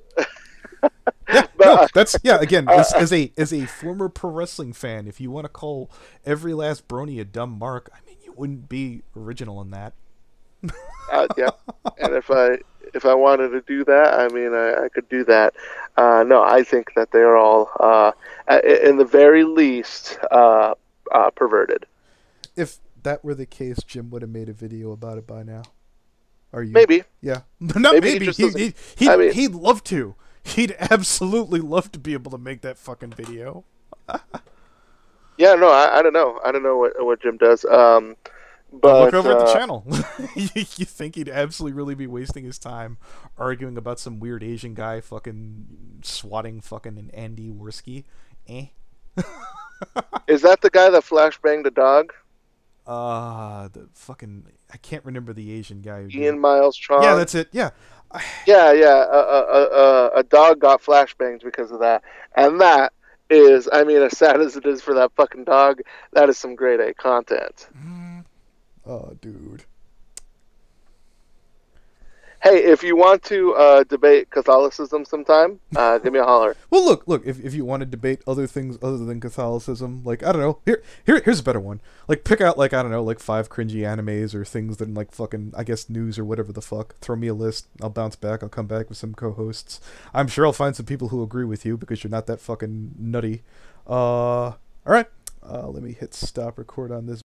again, as a former pro wrestling fan, if you want to call every last Brony a dumb mark, I mean, you wouldn't be original in that. Yeah, and if I wanted to do that, I mean, I could do that. No, I think that they are all, in the very least, perverted. If that were the case, Jim would have made a video about it by now. Are you? Maybe. Yeah, not maybe. He'd love to. He'd absolutely love to be able to make that fucking video. Yeah, no, I don't know. I don't know what Jim does. But look over at the channel. You think he'd absolutely really be wasting his time arguing about some weird Asian guy fucking swatting fucking an Andy Worski? Is that the guy that flashbanged a dog? The fucking... I can't remember the Asian guy. Ian Miles Chong? Yeah, that's it. Yeah. A dog got flashbanged because of that. And that is, I mean, as sad as it is for that fucking dog, that is some grade A content. Oh, dude. Hey, if you want to debate Catholicism sometime, give me a holler. Well, look. If you want to debate other things other than Catholicism, like, I don't know. Here's a better one. Like, pick out, like, I don't know, like 5 cringy animes or things that, like, fucking, I guess, news or whatever the fuck. Throw me a list. I'll bounce back. I'll come back with some co-hosts. I'm sure I'll find some people who agree with you because you're not that fucking nutty. All right. Let me hit stop record on this.